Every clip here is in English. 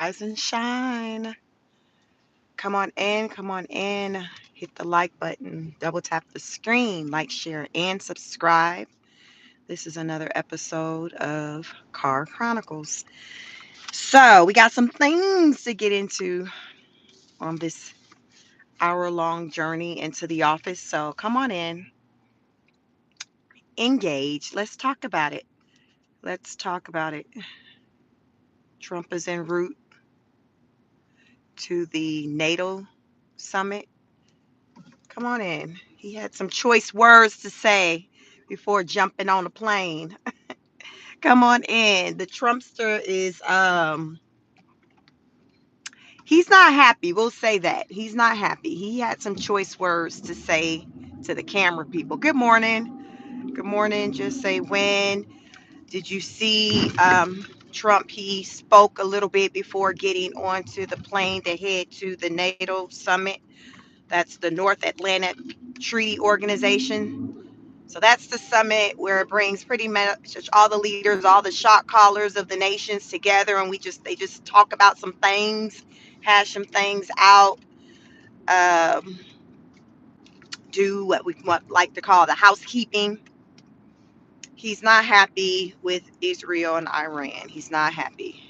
Rise and shine. Come on in, come on in. Hit the like button, double tap the screen, like, share, and subscribe. This is another episode of Car Chronicles. So, we got some things to get into on this hour-long journey into the office. So, come on in, engage. Let's talk about it. Let's talk about it. Trump is en route to the NATO summit. Come on in. He had some choice words to say before jumping on the plane. Come on in. The Trumpster is he's not happy. We'll say that. He's not happy. He had some choice words to say to the camera people. Good morning. Good morning. Just say when. Did you see Trump? He spoke a little bit before getting onto the plane to head to the NATO summit. That's the North Atlantic Treaty Organization. So that's the summit where it brings pretty much all the leaders, all the shot callers of the nations together, and they just talk about some things, hash some things out, um, do what we like to call the housekeeping. He's not happy with Israel and Iran. He's not happy.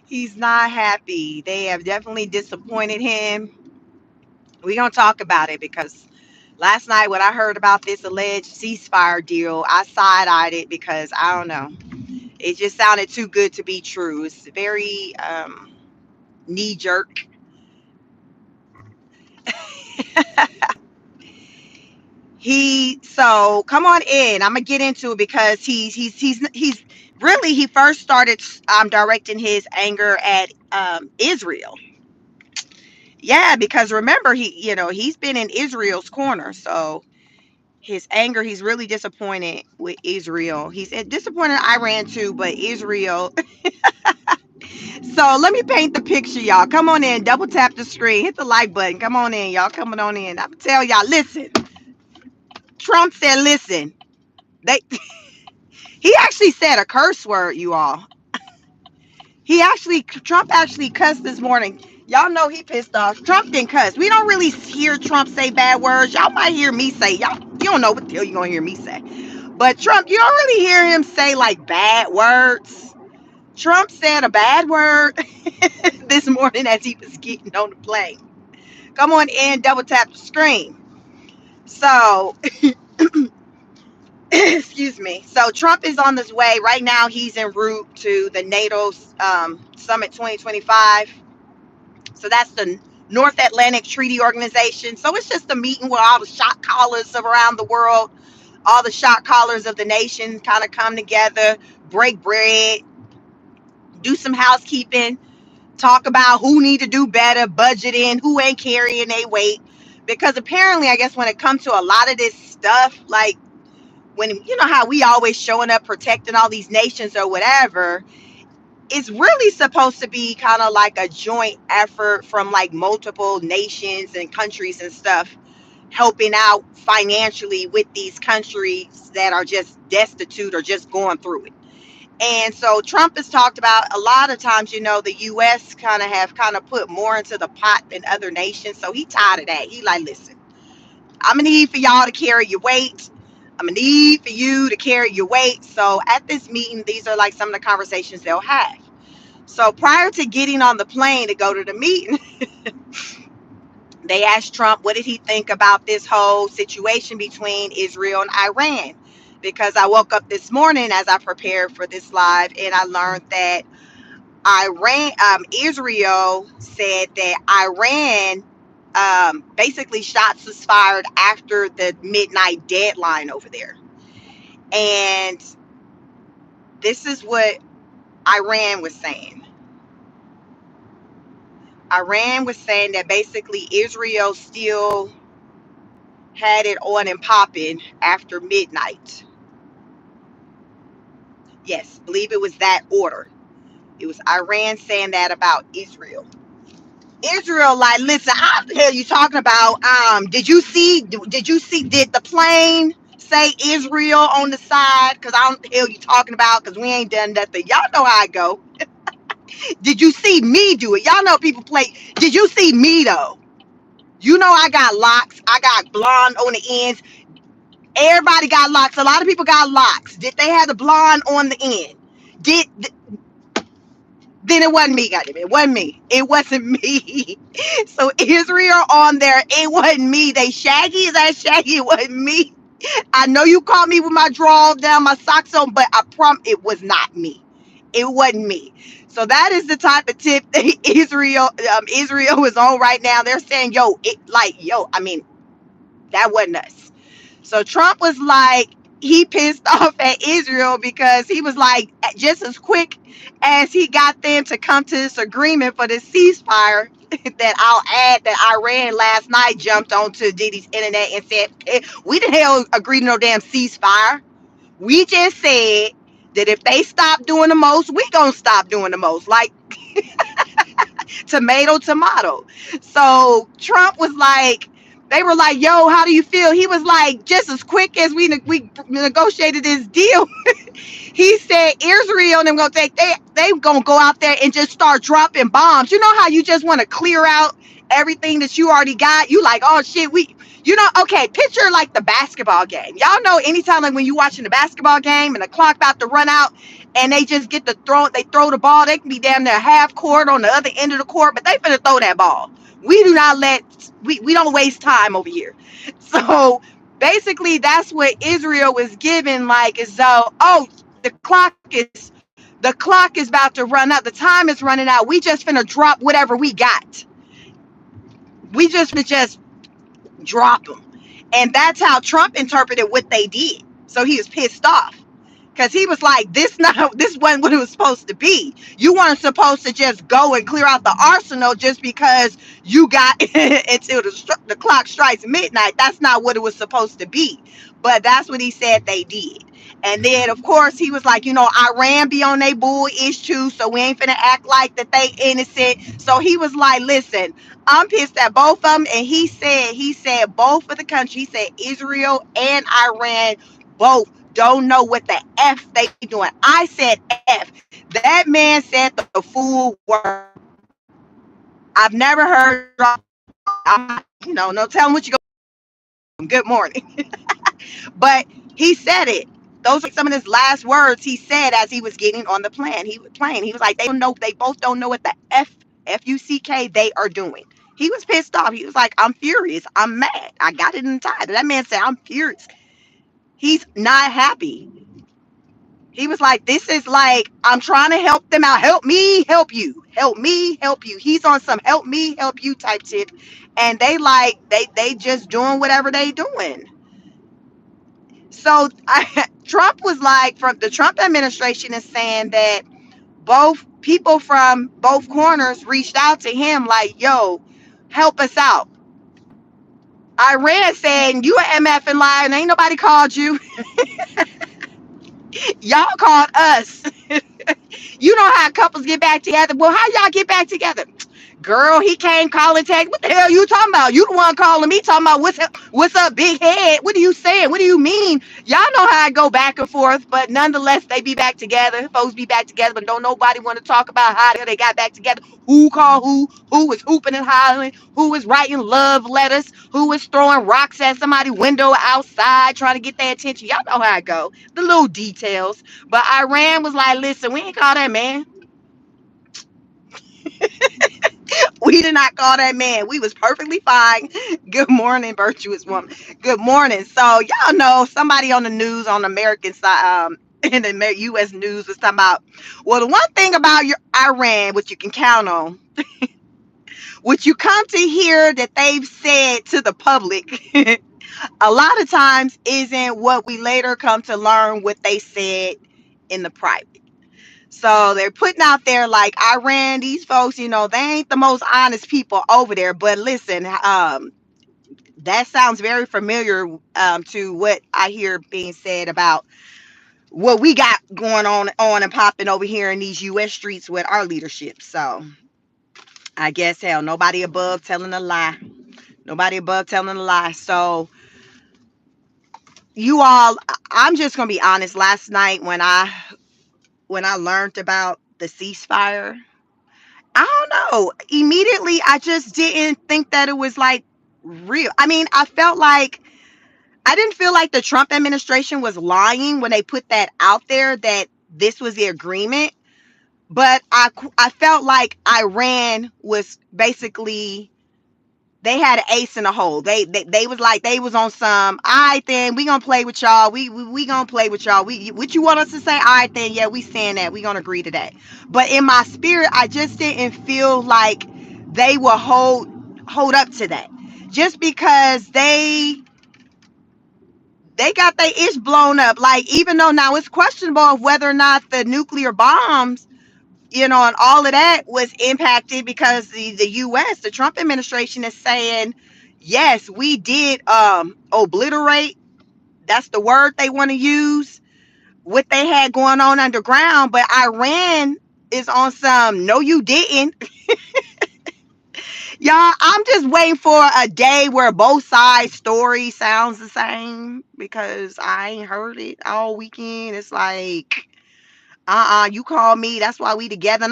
He's not happy. They have definitely disappointed him. We're gonna talk about it because last night when I heard about this alleged ceasefire deal, I side-eyed it because I don't know. It just sounded too good to be true. It's very knee jerk. So come on in. I'm gonna get into it because he's really he first started directing his anger at Israel. Yeah, because remember he's been in Israel's corner, so his anger, he's really disappointed with Israel. He's disappointed in Iran too, but Israel. So let me paint the picture, y'all. Come on in, double tap the screen, hit the like button. Come on in, y'all. Coming on in. I'm tell y'all, listen. Trump said, listen. They he actually said a curse word, you all. Trump actually cussed this morning. Y'all know he pissed off. Trump didn't cuss. We don't really hear Trump say bad words. Y'all might hear me say, y'all, you don't know what the hell you're gonna hear me say. But Trump, you don't really hear him say like bad words. Trump said a bad word this morning as he was getting on the plane. Come on in, double tap the screen. So, excuse me. So Trump is on his way right now. He's en route to the NATO Summit 2025. So that's the North Atlantic Treaty Organization. So it's just a meeting where all the shot callers of around the world, all the shot callers of the nation kind of come together, break bread, do some housekeeping, talk about who need to do better, budgeting, who ain't carrying their weight. Because apparently, I guess when it comes to a lot of this stuff, like when you know how we always showing up protecting all these nations or whatever, it's really supposed to be kind of like a joint effort from like multiple nations and countries and stuff, helping out financially with these countries that are just destitute or just going through it. And so Trump has talked about a lot of times, the U.S. kind of put more into the pot than other nations. So he tired of that. He like, listen, I'm gonna need for y'all to carry your weight. I'm gonna need for you to carry your weight. So at this meeting, these are like some of the conversations they'll have. So prior to getting on the plane to go to the meeting, they asked Trump what did he think about this whole situation between Israel and Iran. Because I woke up this morning as I prepared for this live and I learned that Israel said that Iran basically shots was fired after the midnight deadline over there. And this is what Iran was saying. Iran was saying that basically Israel still had it on and popping after midnight. Yes, believe it was that order. It was Iran saying that about Israel. Israel, like, listen, how the hell you talking about? Did you see? Did the plane say Israel on the side because I don't know what the hell you talking about because we ain't done nothing. Y'all know how I go. Did you see me do it? Y'all know people play. Did you see me though? You know I got locks. I got blonde on the ends. Everybody got locks. A lot of people got locks. Did they have the blonde on the end? Did then it wasn't me, goddamn it. It wasn't me. It wasn't me. So Israel on there, it wasn't me. They shaggy, is that shaggy? It wasn't me. I know you caught me with my drawers down, my socks on, but I promise it was not me. It wasn't me. So that is the type of tip that Israel is on right now. They're saying, I mean, that wasn't us. So Trump was like, he pissed off at Israel because he was like, just as quick as he got them to come to this agreement for the ceasefire, that I'll add that Iran last night jumped onto Diddy's internet and said, we the hell agreed to no damn ceasefire. We just said that if they stop doing the most, we gonna stop doing the most. Like tomato, tomato. So Trump was like, they were like, yo, how do you feel? He was like, just as quick as we negotiated this deal, he said Israel and them gonna take they gonna go out there and just start dropping bombs. You know how you just want to clear out everything that you already got? You like, oh shit, okay, picture like the basketball game. Y'all know anytime like when you watching the basketball game and the clock about to run out and they just get to they throw the ball, they can be damn near half court on the other end of the court, but they finna throw that ball. We do not we don't waste time over here. So basically that's what Israel was given, like as though, oh, the clock is about to run out, the time is running out, we just finna drop whatever we got. We just drop them. And that's how Trump interpreted what they did. So he was pissed off because he was like, this wasn't what it was supposed to be. You weren't supposed to just go and clear out the arsenal just because you got until the clock strikes midnight. That's not what it was supposed to be. But that's what he said they did. And then, of course, he was like, Iran be on they bullish too, so we ain't finna act like that they innocent. So he was like, listen, I'm pissed at both of them. And he said both of the countries, he said Israel and Iran both don't know what the F they doing. I said F. That man said the full word. I've never heard, no telling what you go. Good morning. But he said it. Those are some of his last words he said as he was getting on the plane. He was like, they both don't know what the F-U-C-K they are doing. He was pissed off. He was like, I'm furious. I'm mad. I got it in the title. That man said, I'm furious. He's not happy. He was like, this is like, I'm trying to help them out. Help me, help you. Help me, help you. He's on some help me, help you type tip. And they just doing whatever they doing. So Trump was like, from the Trump administration is saying that both people from both corners reached out to him like, yo, help us out. Iran saying, you an MF and lying. Ain't nobody called you. Y'all called us. You know how couples get back together. Well, how y'all get back together? Girl, he came calling text. What the hell you talking about? You the one calling me talking about what's up, big head? What are you saying? What do you mean? Y'all know how I go back and forth, but nonetheless, they be back together. Folks be back together, but don't nobody want to talk about how they got back together. Who called who was hooping and hollering, who was writing love letters, who was throwing rocks at somebody's window outside trying to get their attention. Y'all know how I go. The little details. But Iran was like, listen, we ain't call that man. We did not call that man. We was perfectly fine. Good morning, virtuous woman. Good morning. So y'all know somebody on the news on the American side, in the U.S. news was talking about, well, the one thing about your Iran, which you can count on, which you come to hear that they've said to the public, a lot of times isn't what we later come to learn what they said in the private. So they're putting out there like Iran, these folks, they ain't the most honest people over there. But listen, that sounds very familiar to what I hear being said about what we got going on and popping over here in these U.S. streets with our leadership. So I guess, hell, nobody above telling a lie. Nobody above telling a lie. So you all, I'm just gonna be honest. Last night when I learned about the ceasefire, I don't know. Immediately, I just didn't think that it was like real. I mean, I didn't feel like the Trump administration was lying when they put that out there that this was the agreement. But I felt like Iran was basically, they had an ace in the hole. They was like, they was on some, all right then, we gonna play with y'all. We gonna play with y'all. What you want us to say? All right then, yeah, we saying that. We gonna agree to that. But in my spirit, I just didn't feel like they will hold up to that. Just because they got their ish blown up. Like, even though now it's questionable of whether or not the nuclear bombs, and all of that was impacted, because the US, the Trump administration is saying, yes, we did obliterate, that's the word they want to use, what they had going on underground. But Iran is on some, no, you didn't. Y'all, I'm just waiting for a day where both sides' story sounds the same, because I ain't heard it all weekend. It's like, you call me, that's why we together.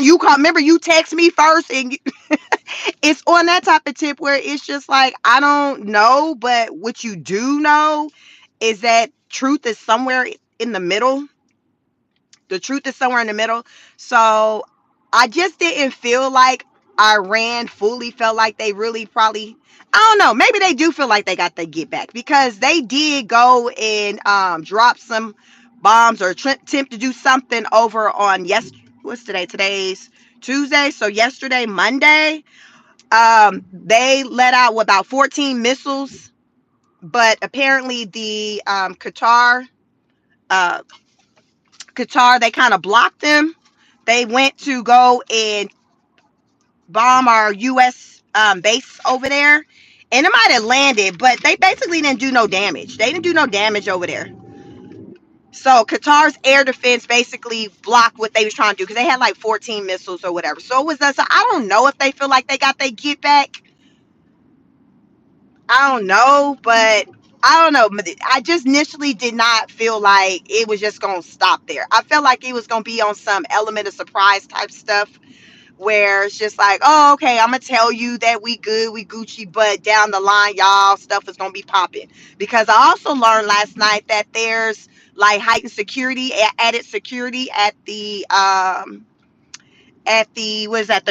You call, remember you text me first, and it's on that type of tip where it's just like, I don't know, but what you do know is that truth is somewhere in the middle. The truth is somewhere in the middle. So I just didn't feel like Iran fully felt like they really probably, I don't know, maybe they do feel like they got their get back, because they did go and drop some bombs, or attempt to do something over on, yes, what's today? Today's Tuesday. So yesterday, Monday, they let out about 14 missiles, but apparently the uh, Qatar, they kind of blocked them. They went to go and bomb our U.S. Base over there, and it might have landed, but they basically didn't do no damage. They didn't do no damage over there. So Qatar's air defense basically blocked what they was trying to do, because they had like 14 missiles or whatever. So it was that. So I don't know if they feel like they got their get back. I don't know, but I don't know. I just initially did not feel like it was just gonna stop there. I felt like it was gonna be on some element of surprise type stuff, where it's just like, oh, okay, I'm gonna tell you that we good, we Gucci, but down the line, y'all, stuff is gonna be popping. Because I also learned last night that there's like heightened security, added security at the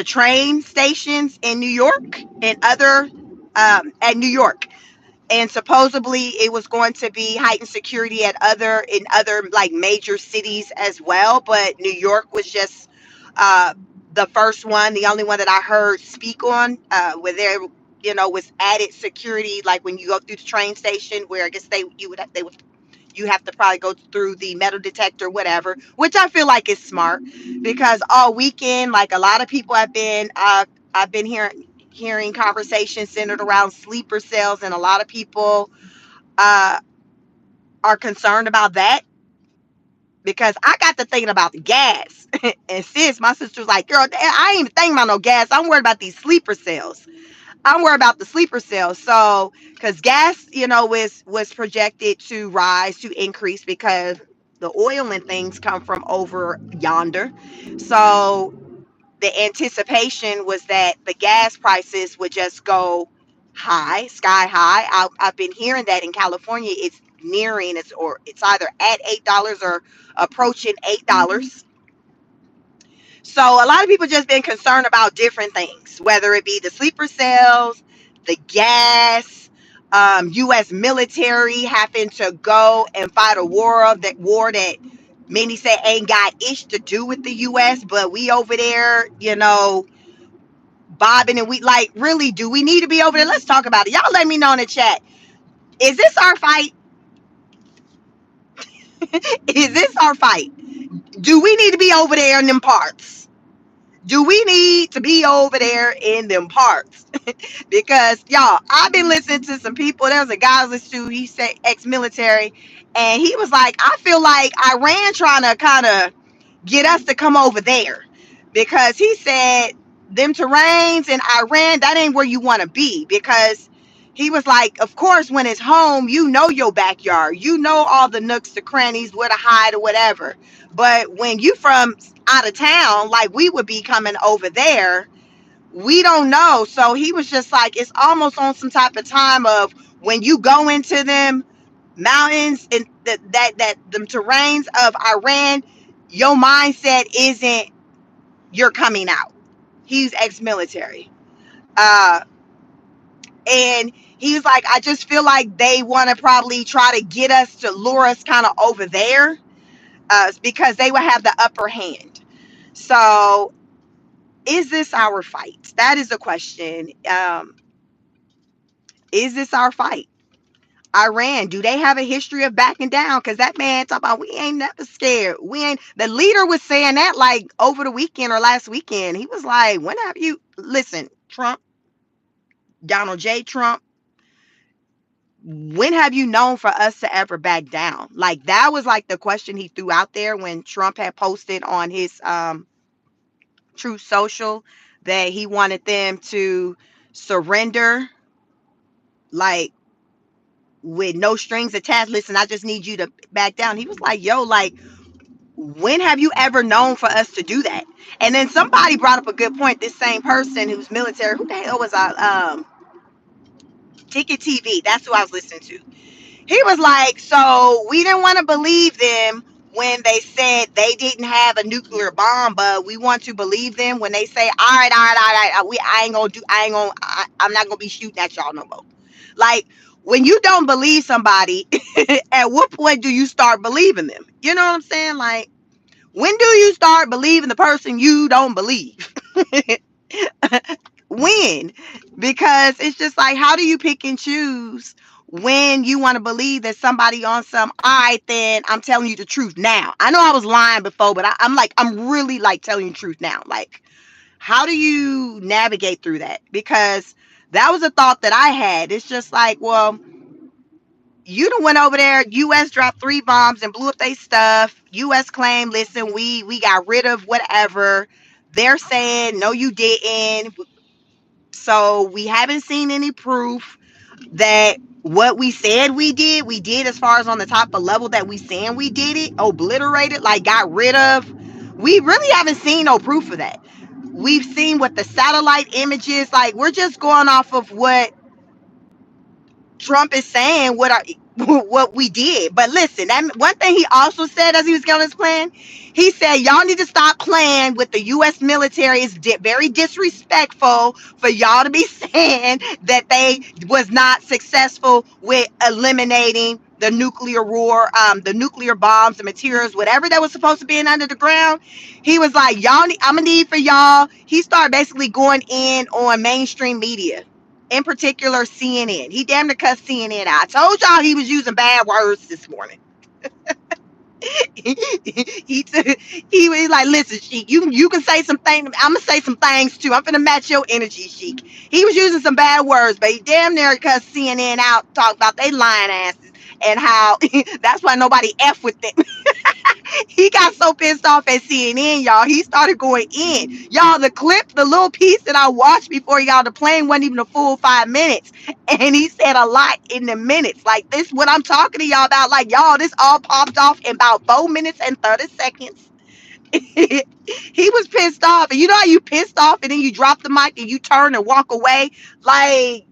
train stations in New York and other at New York. And supposedly it was going to be heightened security in other like major cities as well, but New York was just uh the first one, the only one that I heard speak on, where there, was added security, like when you go through the train station, where I guess you have to probably go through the metal detector, whatever, which I feel like is smart, because all weekend, like, a lot of people I've been hearing conversations centered around sleeper cells, and a lot of people uh, are concerned about that, because I got to thinking about the gas. And sis, my sister's like, girl, I ain't even thinking about no gas. I'm worried about these sleeper cells. I'm worried about the sleeper cells. So, because gas, was projected to rise, to increase, because the oil and things come from over yonder. So the anticipation was that the gas prices would just go high, sky high. I've been hearing that in California, it's nearing, it's either at $8 or approaching $8. So a lot of people just been concerned about different things, whether it be the sleeper cells, the gas, U.S. military having to go and fight a war that many say ain't got ish to do with the U.S., but we over there, bobbing, and we like, really, do we need to be over there? Let's talk about it. Y'all let me know in the chat. Is this our fight? Is this our fight? Do we need to be over there in them parts? Do we need to be over there in them parts? Because y'all, I've been listening to some people. There was a guy I was listening to, he said ex-military, and he was like, I feel like Iran trying to kind of get us to come over there, because he said them terrains in Iran, that ain't where you want to be, because He was like, of course, when it's home, you know your backyard. You know all the nooks, the crannies, where to hide or whatever. But when you from out of town, like we would be coming over there, we don't know. So he was just like, it's almost on some type of time of when you go into them mountains and that the terrains of Iran, your mindset isn't you're coming out. He's ex-military. Uh, and he was like, I just feel like they want to probably try to get us to lure us kind of over there, because they would have the upper hand. So is this our fight? That is the question. Is this our fight? Iran, do they have a history of backing down? Because that man talking about we ain't never scared. We ain't. The leader was saying that like over the weekend or last weekend. He was like, when have you listen, Trump, Donald J. Trump, when have you known for us to ever back down? Like that was like the question he threw out there when Trump had posted on his Truth Social that he wanted them to surrender, like with no strings attached. Listen, I just need you to back down. He was like, yo, like, when have you ever known for us to do that? And then somebody brought up a good point. This same person who's military, who the hell was I? Ticket TV. That's who I was listening to. He was like, so we didn't want to believe them when they said they didn't have a nuclear bomb, but we want to believe them when they say, all right, I'm not gonna be shooting at y'all no more. Like when you don't believe somebody, at what point do you start believing them? You know what I'm saying? Like, when do you start believing the person you don't believe? When? Because it's just like, how do you pick and choose when you want to believe that somebody on some, all right, then I'm telling you the truth now. I know I was lying before, but I'm really like telling you the truth now. Like, how do you navigate through that? Because that was a thought that I had. It's just like, well, you done went over there. U.S. dropped 3 bombs and blew up their stuff. U.S. claimed, listen, we got rid of whatever. They're saying, no, you didn't. So we haven't seen any proof that what we did as far as on the top of level that we saying we did it, obliterated, like got rid of. We really haven't seen no proof of that. We've seen what the satellite images, like we're just going off of what Trump is saying what we did. But listen, that one thing he also said as he was getting his plan, he said, y'all need to stop playing with the U.S. military. It's very disrespectful for y'all to be saying that they was not successful with eliminating the nuclear war, the nuclear bombs, the materials, whatever that was supposed to be in under the ground. He was like, I'm gonna need for y'all. He started basically going in on mainstream media, in particular CNN. He damn near cussed CNN out. I told y'all he was using bad words this morning. He was like, listen, Sheik, you can say some things. I'm gonna say some things too. I'm gonna match your energy, Sheik. He was using some bad words, but he damn near cussed CNN out, talk about they lying asses and how that's why nobody F with them. He got so pissed off at CNN, y'all. He started going in. Y'all, the clip, the little piece that I watched before he got on the plane wasn't even a full 5 minutes. And he said a lot in the minutes. Like this, what I'm talking to y'all about, like, y'all, this all popped off in about 4 minutes and 30 seconds. He was pissed off. And you know how you pissed off and then you drop the mic and you turn and walk away? Like,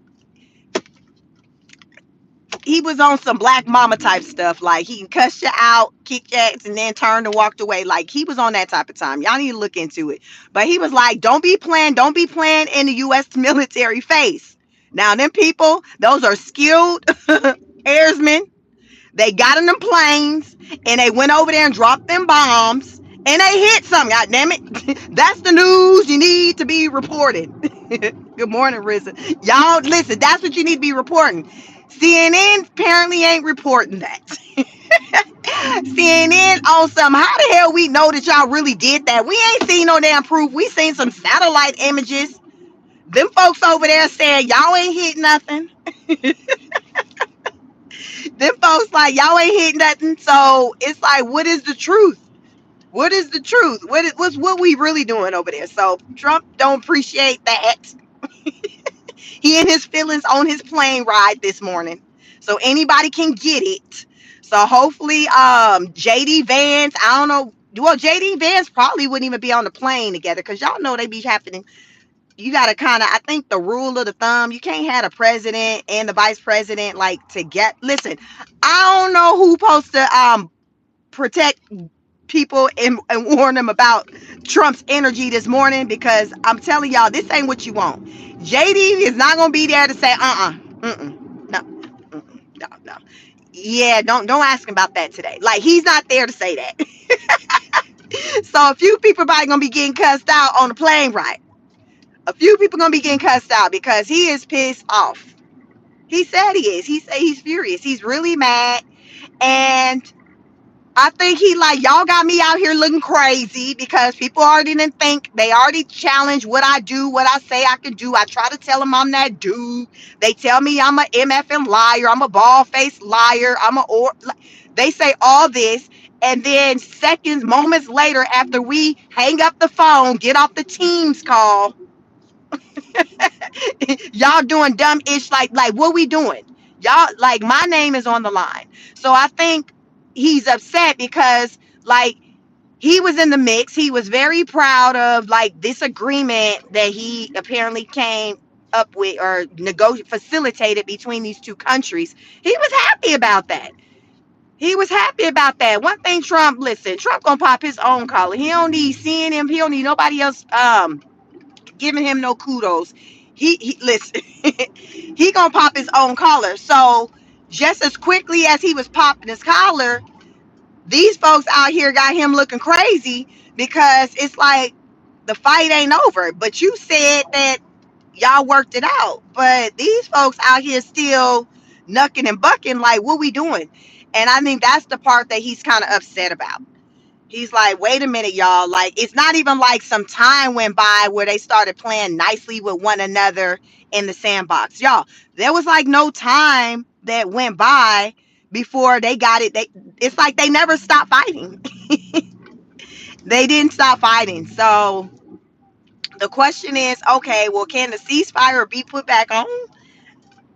he was on some black mama type stuff. Like he can cuss you out, kick your ass, and then turned and walked away. Like he was on that type of time. Y'all need to look into it. But he was like, don't be playing in the U.S. military face. Now, them people, those are skilled airsmen. They got in them planes and they went over there and dropped them bombs and they hit something. God damn it. That's the news you need to be reported. Good morning, Risa. Y'all, listen, that's what you need to be reporting. CNN apparently ain't reporting that. CNN on some, how the hell we know that y'all really did that? We ain't seen no damn proof. We seen some satellite images. Them folks over there said y'all ain't hit nothing. Them folks like y'all ain't hit nothing. So it's like, what is the truth? What is the truth? What's what we really doing over there? So Trump don't appreciate that. He and his feelings on his plane ride this morning. So anybody can get it. So hopefully JD Vance, I don't know. Well, JD Vance probably wouldn't even be on the plane together because y'all know they be happening. You got to kind of, I think the rule of the thumb, you can't have the president and the vice president like to get, listen, I don't know who supposed to protect people and warn them about Trump's energy this morning, because I'm telling y'all, this ain't what you want. JD is not gonna be there to say no, no. Yeah, don't ask him about that today. Like, he's not there to say that. So a few people probably gonna be getting cussed out on the plane ride. A few people gonna be getting cussed out because he is pissed off. He said he is. He said he's furious. He's really mad. And I think he like, y'all got me out here looking crazy because people already didn't think, they already challenged what I do, what I say I can do. I try to tell them I'm that dude. They tell me I'm a MFing liar. I'm a bald-faced liar. They say all this. And then seconds, moments later, after we hang up the phone, get off the Teams call, y'all doing dumb ish, like what we doing? Y'all, like, my name is on the line. So I think he's upset because, like, he was in the mix. He was very proud of, like, this agreement that he apparently came up with or facilitated between these two countries. He was happy about that. He was happy about that. One thing, Trump gonna pop his own collar. He don't need seeing him. He don't need nobody else giving him no kudos. He listen. He gonna pop his own collar. So just as quickly as he was popping his collar, these folks out here got him looking crazy because it's like the fight ain't over. But you said that y'all worked it out. But these folks out here still knucking and bucking like, what we doing? And I think that's the part that he's kind of upset about. He's like, wait a minute, y'all. Like, it's not even like some time went by where they started playing nicely with one another in the sandbox. Y'all, there was like no time that went by before they got it. It's like they never stopped fighting. They didn't stop fighting. So the question is, okay, well, can the ceasefire be put back on?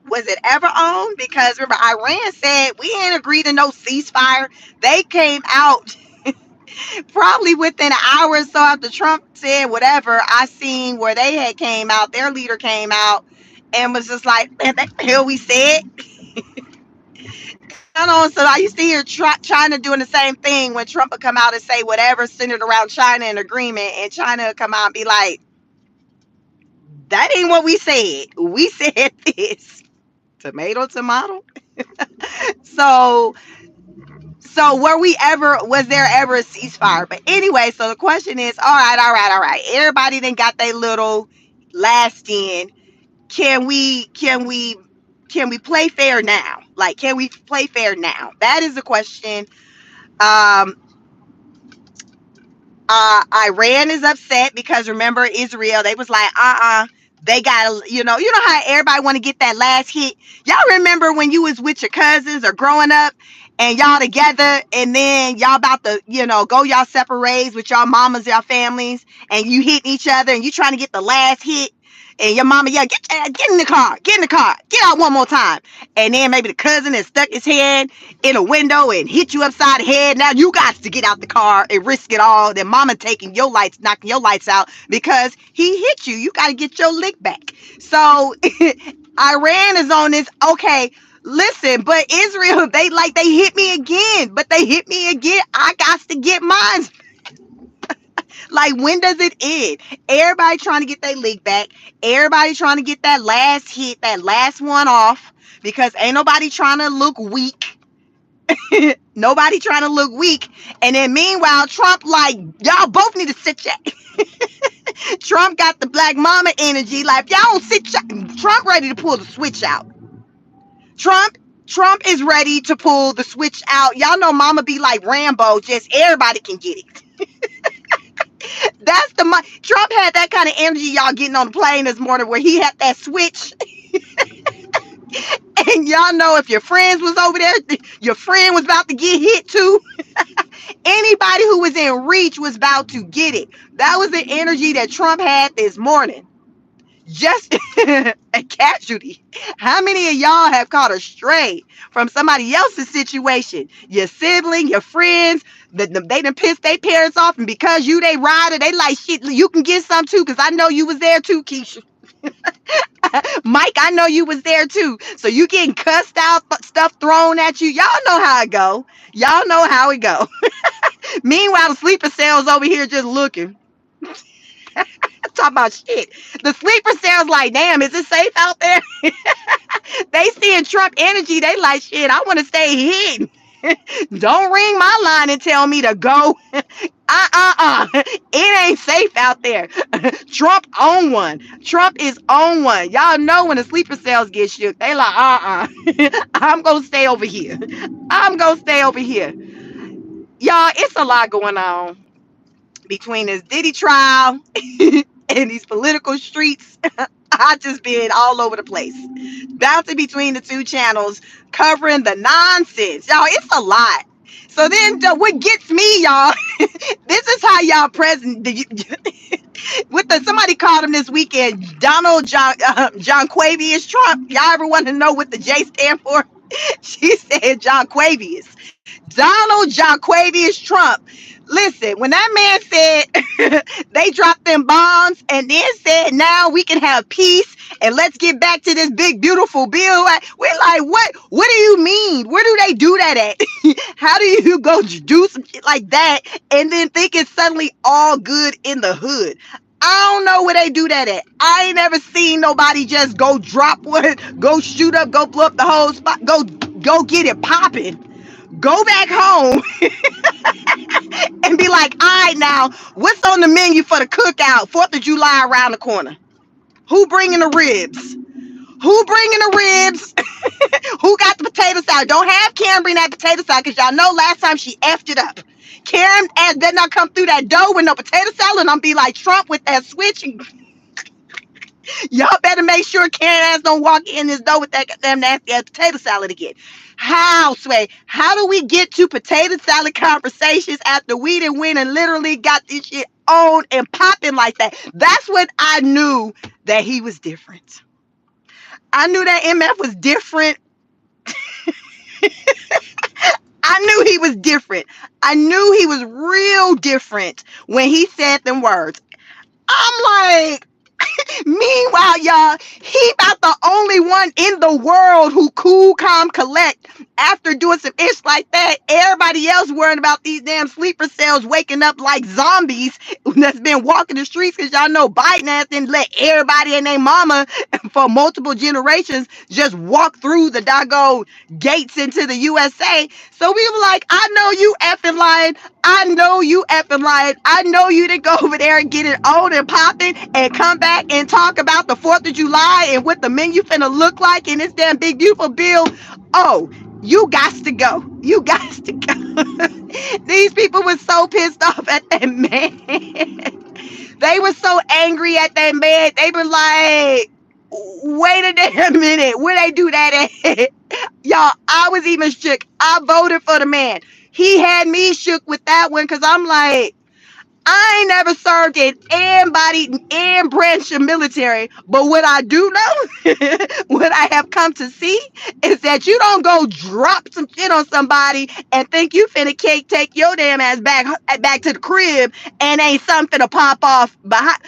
Was it ever on? Because remember, Iran said we ain't agreed to no ceasefire. They came out probably within an hour or so after Trump said whatever. I seen where they had came out, their leader came out and was just like, man, that the hell we said. I know, so I used to hear China doing the same thing when Trump would come out and say whatever centered around China and agreement, and China would come out and be like, that ain't what we said. We said this. Tomato, tomato. So was there ever a ceasefire? But anyway, so the question is, all right. Everybody then got their little last in. Can we play fair now? Like, can we play fair now? That is the question. Iran is upset because remember Israel, they was like, they got, you know how everybody want to get that last hit. Y'all remember when you was with your cousins or growing up and y'all together and then y'all about to, go y'all separate ways with y'all mamas, y'all families, and you hitting each other and you trying to get the last hit. And your mama, yeah, get in the car, get out one more time. And then maybe the cousin has stuck his head in a window and hit you upside the head. Now you got to get out the car and risk it all. Then mama knocking your lights out because he hit you. You got to get your lick back. So Iran is on this. Okay, listen, but Israel, they hit me again, I got to get mine. Like, when does it end? Everybody trying to get their league back. Everybody trying to get that last hit, that last one off, because ain't nobody trying to look weak. Nobody trying to look weak. And then meanwhile, Trump like, y'all both need to sit your... Trump got the black mama energy. Like, y'all don't sit your... Trump ready to pull the switch out. Trump is ready to pull the switch out. Y'all know mama be like Rambo, just everybody can get it. That's Trump had that kind of energy, y'all, getting on the plane this morning where he had that switch. And y'all know if your friends was over there, your friend was about to get hit too. Anybody who was in reach was about to get it. That was the energy that Trump had this morning. Just a casualty. How many of y'all have caught a stray from somebody else's situation? Your sibling, your friends, they done pissed their parents off, and because you they rider, they like shit. You can get some too, cause I know you was there too, Keisha. Mike, I know you was there too. So you getting cussed out, stuff thrown at you. Y'all know how it go. Y'all know how it go. Meanwhile, the sleeper cells over here just looking. Talk about shit. The sleeper cells like, damn, is it safe out there? They seeing Trump energy. They like, shit, I want to stay hidden. Don't ring my line and tell me to go. It ain't safe out there. Trump on one. Trump is on one. Y'all know when the sleeper cells get shook, they like, I'm gonna stay over here. I'm gonna stay over here. Y'all, it's a lot going on between this Diddy trial and these political streets. I just been all over the place, bouncing between the two channels, covering the nonsense. Y'all, it's a lot. So then, what gets me, y'all, this is how y'all present with the somebody called him this weekend, Donald John Quavius Trump. Y'all ever want to know what the J stand for? She said John Quavius. Donald John Quavius Trump. Listen, when that man said they dropped them bombs and then said now we can have peace and let's get back to this big beautiful bill, we're like, what do you mean? Where do they do that at? How do you go do some shit like that and then think it's suddenly all good in the hood? I don't know where they do that at. I ain't never seen nobody just go drop one, go shoot up, go blow up the whole spot, go get it popping. Go back home and be like, all right, now, what's on the menu for the cookout? 4th of July around the corner. Who bringing the ribs? Who bringing the ribs? Who got the potato salad? Don't have Karen bring that potato salad, because y'all know last time she effed it up. Karen did not come through that door with no potato salad, and I'm be like Trump with that switch. And y'all better make sure Karen ass don't walk in this door with that damn nasty ass potato salad again. How, Sway? How do we get to potato salad conversations after we done went and literally got this shit on and popping like that? That's when I knew that he was different. I knew that MF was different. I knew he was different. I knew he was real different when he said them words. I'm like, meanwhile, y'all, he about the only one in the world who cool, calm, collect after doing some ish like that. Everybody else worrying about these damn sleeper cells waking up like zombies that's been walking the streets, because y'all know Biden has didn't let everybody and their mama for multiple generations just walk through the doggone gates into the USA. So we were like, I know you effing lying. I know you effing lying. I know you didn't go over there and get it on and popping and come back and talk about the 4th of July and what the menu finna look like in this damn big beautiful bill. Oh, you got to go. You got to go. These people were so pissed off at that man. They were so angry at that man. They were like, wait a damn minute. Where they do that at? Y'all, I was even shook. I voted for the man. He had me shook with that one, because I'm like, I ain't never served in any branch of military, but what I do know, what I have come to see, is that you don't go drop some shit on somebody and think you finna take your damn ass back to the crib and ain't something to pop off behind.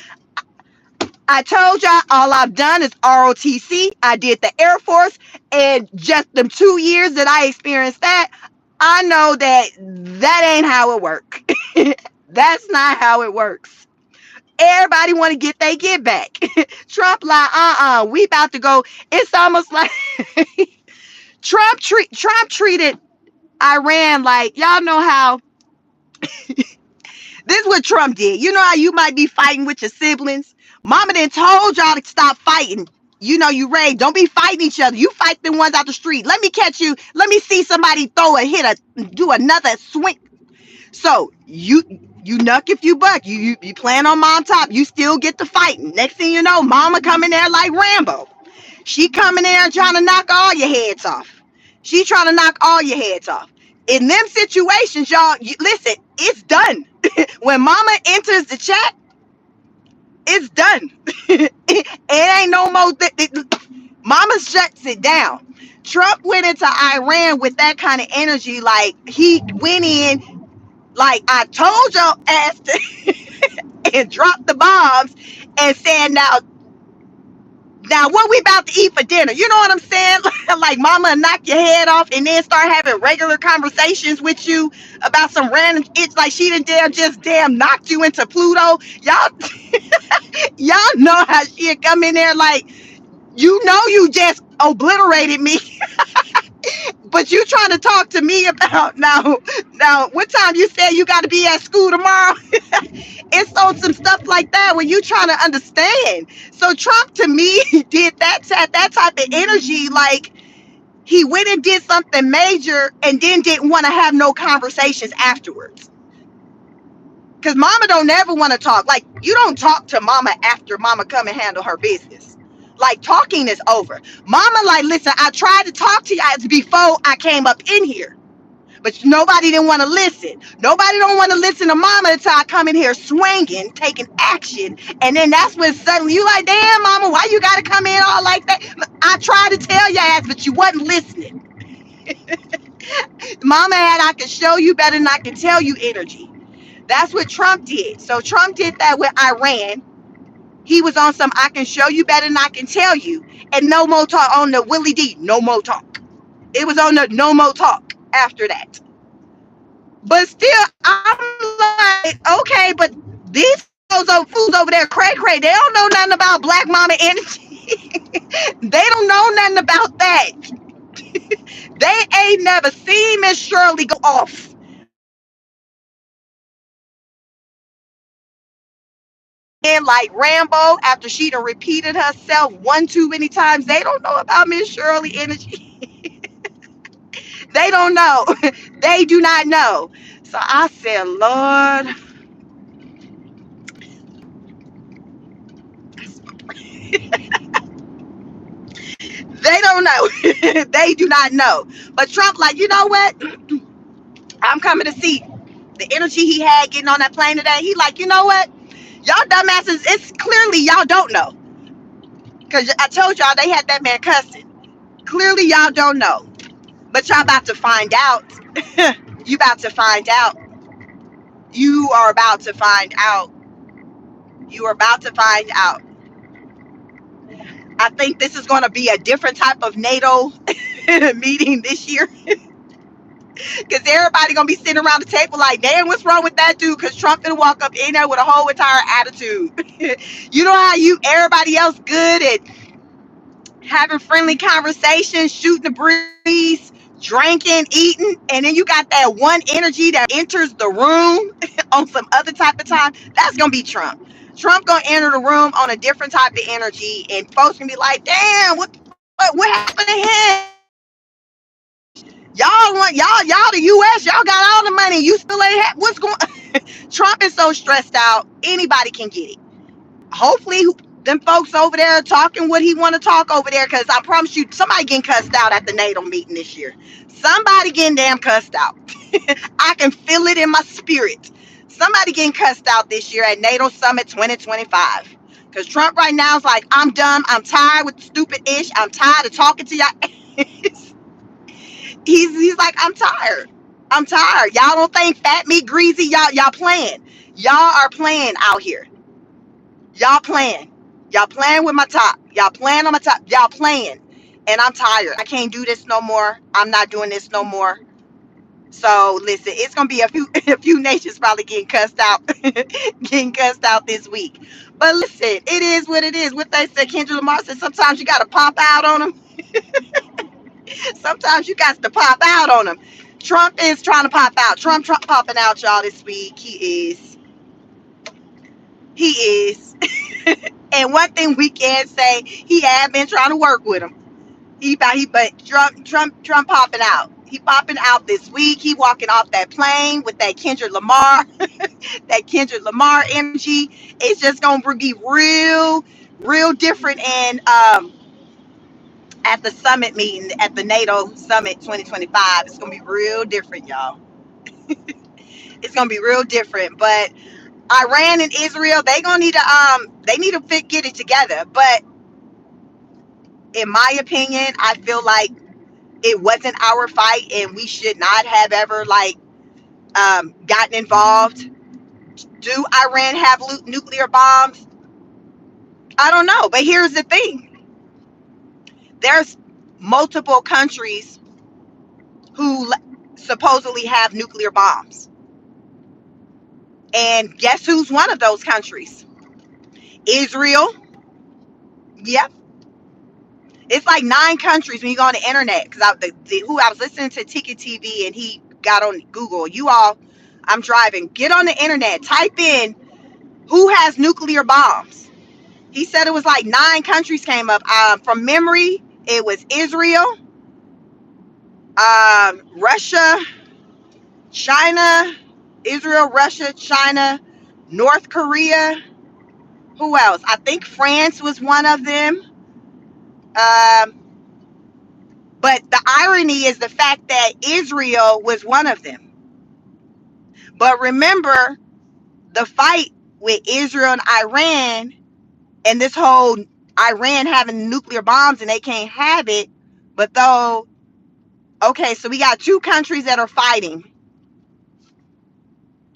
I told y'all all I've done is ROTC. I did the Air Force, and just them 2 years that I experienced that, I know that ain't how it works. That's not how it works. Everybody want to get they get back. Trump like, we about to go. It's almost like Trump treated Iran like, y'all know how this is what Trump did. You know how you might be fighting with your siblings? Mama done told y'all to stop fighting. You know, you raised, don't be fighting each other. You fight the ones out the street. Let me catch you. Let me see somebody do another swing. So you nuck if you buck. You plan on mom top. You still get to fighting. Next thing you know, mama coming there like Rambo. She coming there trying to knock all your heads off. She trying to knock all your heads off. In them situations, y'all, listen, it's done. When mama enters the chat, it's done. It ain't no more. Mama shuts it down. Trump went into Iran with that kind of energy. Like he went in, like I told y'all, ass and dropped the bombs and said, now what we about to eat for dinner? You know what I'm saying? Like mama knock your head off and then start having regular conversations with you about some random. It's like she done damn knocked you into Pluto. Y'all know how she'd come in there like, you just obliterated me, but you trying to talk to me about now what time you said you got to be at school tomorrow. It's on some stuff like that when you trying to understand. So Trump to me did that type of energy. Like he went and did something major and then didn't want to have no conversations afterwards. Because mama don't ever want to talk. Like you don't talk to mama after mama come and handle her business. Like talking is over. Mama like, listen, I tried to talk to you guys before I came up in here. But nobody didn't want to listen. Nobody don't want to listen to mama until I come in here swinging, taking action. And then that's when suddenly you like, damn, mama, why you got to come in all like that? I tried to tell your ass, but you wasn't listening. Mama had, I can show you better than I can tell you energy. That's what Trump did. So Trump did that with Iran. He was on some, I can show you better than I can tell you. And no more talk on the Willie D. No more talk. It was on the no more talk after that. But still, I'm like, okay, but these fools over there, cray, they don't know nothing about black mama energy. They don't know nothing about that. They ain't never seen Miss Shirley go off. And like Rambo, after she done repeated herself one too many times, they don't know about Miss Shirley energy. They don't know. They do not know. So I said, Lord, they don't know. They do not know. But Trump, like, you know what? I'm coming to see the energy he had getting on that plane today. He like, you know what? Y'all dumbasses, it's clearly y'all don't know. Because I told y'all they had that man cussing. Clearly y'all don't know. But y'all about to find out. You about to find out. You are about to find out. You are about to find out. I think this is going to be a different type of NATO meeting this year. Because everybody going to be sitting around the table like, damn, what's wrong with that dude? Because Trump going to walk up in there with a whole entire attitude. You know how everybody else good at having friendly conversations, shooting the breeze, drinking, eating, and then you got that one energy that enters the room on some other type of time. That's gonna be Trump. Trump gonna enter the room on a different type of energy, and folks gonna be like, "Damn, what happened to him? Y'all the U.S. Y'all got all the money. You still ain't what's going?" Trump is so stressed out. Anybody can get it. Hopefully them folks over there talking what he want to talk over there, because I promise you somebody getting cussed out at the NATO meeting this year. Somebody getting damn cussed out. I can feel it in my spirit. Somebody getting cussed out this year at NATO Summit 2025. Because Trump right now is like, I'm done. I'm tired with the stupid ish. I'm tired of talking to y'all. he's like, I'm tired. I'm tired. Y'all don't think fat meat greasy. Y'all playing. Y'all are playing out here. Y'all playing. Y'all playing with my top. Y'all playing on my top. Y'all playing. And I'm tired. I can't do this no more. I'm not doing this no more. So listen, it's gonna be a few nations probably getting cussed out, getting cussed out this week. But listen, it is what it is. What they said, Kendra Lamar said, sometimes you gotta pop out on them. Sometimes you got to pop out on them. Trump is trying to pop out. Trump popping out, y'all, this week. He is. He is. And one thing we can say, he had been trying to work with him. But Trump popping out. He popping out this week. He walking off that plane with that Kendrick Lamar, that Kendrick Lamar energy. It's just gonna be real different. And at the summit meeting, at the NATO Summit 2025, it's gonna be real different, y'all. It's gonna be real different. But Iran and Israel, they need to get it together. But in my opinion, I feel like it wasn't our fight, and we should not have ever gotten involved. Do Iran have nuclear bombs? I don't know. But here's the thing: there's multiple countries who supposedly have nuclear bombs, and guess who's one of those countries? Israel. Yep. It's like 9 countries when you go on the internet. Because I was listening to Ticket TV, and he got on Google. You all, I'm driving. Get on the internet. Type in who has nuclear bombs. He said it was like 9 countries came up. From memory, it was Israel, Russia, China, Israel, Russia, China, North Korea. Who else? I think France was one of them. But the irony is the fact that Israel was one of them. But remember, the fight with Israel and Iran, and this whole Iran having nuclear bombs and they can't have it. But though, okay, so we got 2 countries that are fighting.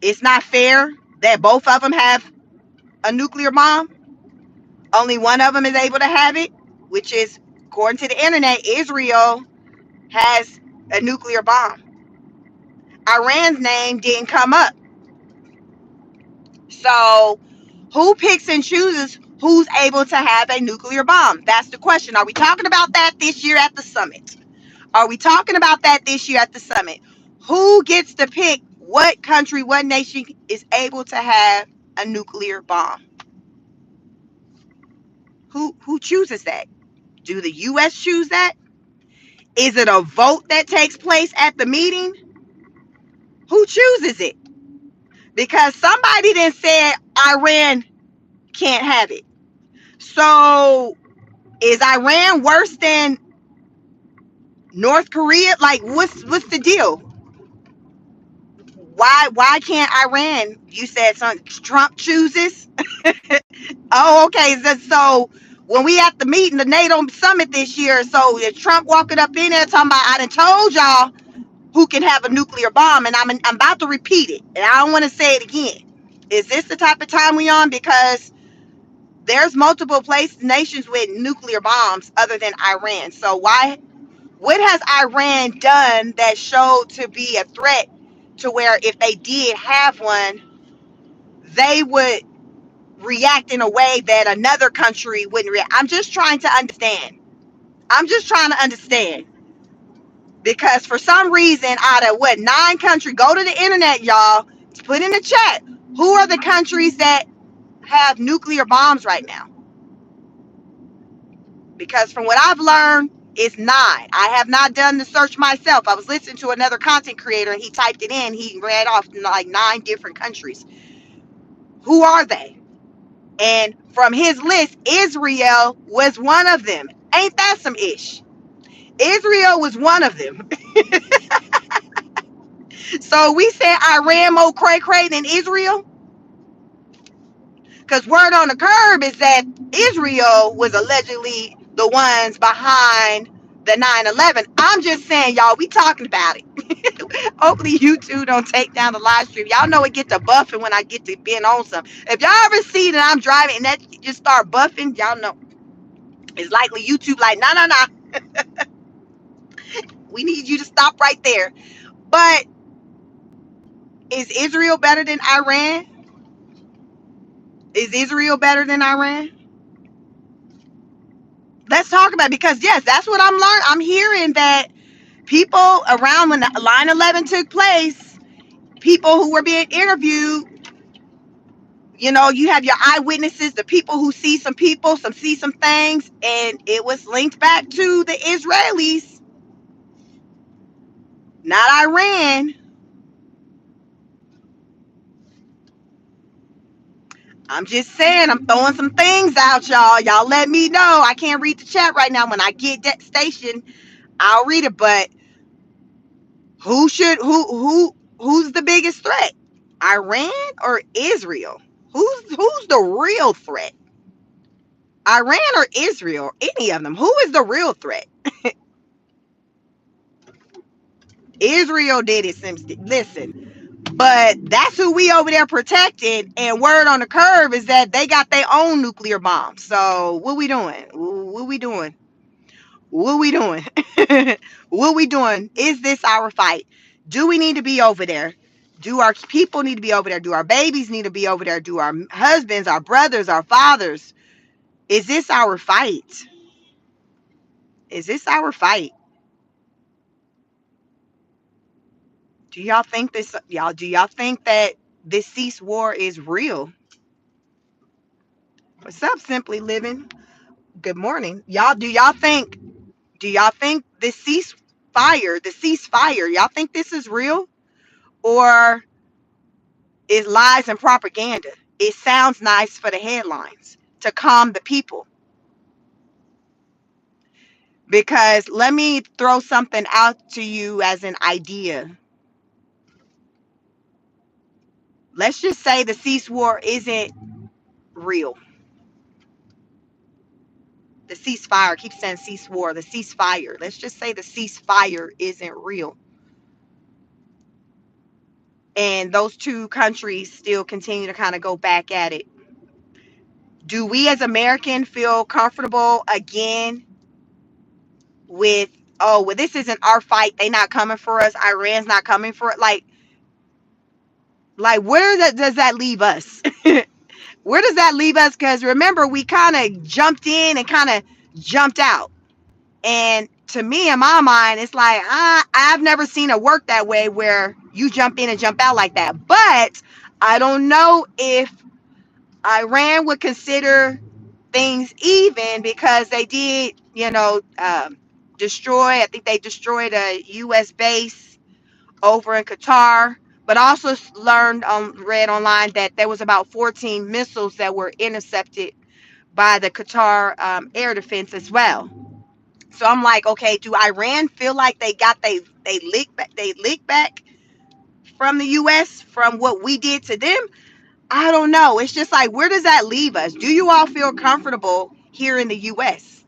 It's not fair that both of them have a nuclear bomb. Only one of them is able to have it, which is, according to the internet, Israel has a nuclear bomb. Iran's name didn't come up. So who picks and chooses who's able to have a nuclear bomb? That's the question. Are we talking about that this year at the summit? Are we talking about that this year at the summit? Who gets to pick what country, what nation is able to have a nuclear bomb? Who chooses that? Do the US choose that? Is it a vote that takes place at the meeting? Who chooses it? Because somebody then said Iran can't have it. So is Iran worse than North Korea? Like, what's the deal? Why can't Iran? You said something. Trump chooses. Oh, okay. So when we at the meeting, the NATO summit this year, so is Trump walking up in there talking about, I done told y'all who can have a nuclear bomb, and I'm about to repeat it, and I don't want to say it again. Is this the type of time we on? Because there's multiple nations with nuclear bombs other than Iran. So what has Iran done that showed to be a threat to where if they did have one, they would react in a way that another country wouldn't react? I'm just trying to understand. Because for some reason, out of 9 countries, go to the internet, y'all, put in the chat, who are the countries that have nuclear bombs right now? Because from what I've learned, it's 9. I have not done the search myself. I was listening to another content creator, and he typed it in. He read off like 9 different countries. Who are they? And from his list, Israel was one of them. Ain't that some ish? Israel was one of them. So we said Iran more cray than Israel? Because word on the curb is that Israel was allegedly the ones behind the 9/11. I'm just saying, y'all, we talking about it. Hopefully you two don't take down the live stream. Y'all know it get to buffing when I get to being on something. If y'all ever see that I'm driving and that just start buffing, y'all know it's likely YouTube like, no. We need you to stop right there. But is Israel better than Iran? Is Israel better than Iran? Let's talk about it, because yes, that's what I'm learning. I'm hearing that people around when the 9/11 took place, people who were being interviewed, you have your eyewitnesses, the people who see some people, see some things, and it was linked back to the Israelis, not Iran. I'm just saying, I'm throwing some things out, y'all. Y'all let me know. I can't read the chat right now. When I get that station, I'll read it. But who's the biggest threat? Iran or Israel? Who's the real threat? Iran or Israel? Any of them? Who is the real threat? Israel did it, Simpson. Listen, but that's who we over there protected. And word on the curve is that they got their own nuclear bomb. So what we doing? What we doing? What we doing? What we doing? Is this our fight? Do we need to be over there? Do our people need to be over there? Do our babies need to be over there? Do our husbands, our brothers, our fathers? Is this our fight? Is this our fight? Do y'all think this? Do y'all think that this cease war is real? What's up, Simply Living? Good morning, y'all. Do y'all think this ceasefire, y'all think this is real, or is lies and propaganda? It sounds nice for the headlines to calm the people. Because let me throw something out to you as an idea. Let's just say the cease war isn't real. The ceasefire, I keep saying cease war, the ceasefire. Let's just say the ceasefire isn't real. And those two countries still continue to kind of go back at it. Do we as Americans feel comfortable again with, oh, well, this isn't our fight. They not coming for us. Iran's not coming for it. Like where does that leave us? Where does that leave us? Because remember, we kind of jumped in and kind of jumped out. And to me, in my mind, it's like, I've never seen it work that way where you jump in and jump out like that. But I don't know if Iran would consider things even, because they did, destroy, I think they destroyed a U.S. base over in Qatar, but also read online that there was about 14 missiles that were intercepted by the Qatar air defense as well. So I'm like, okay, do Iran feel like they lick back from the U.S. from what we did to them? I don't know. It's just like, where does that leave us? Do you all feel comfortable here in the U.S.?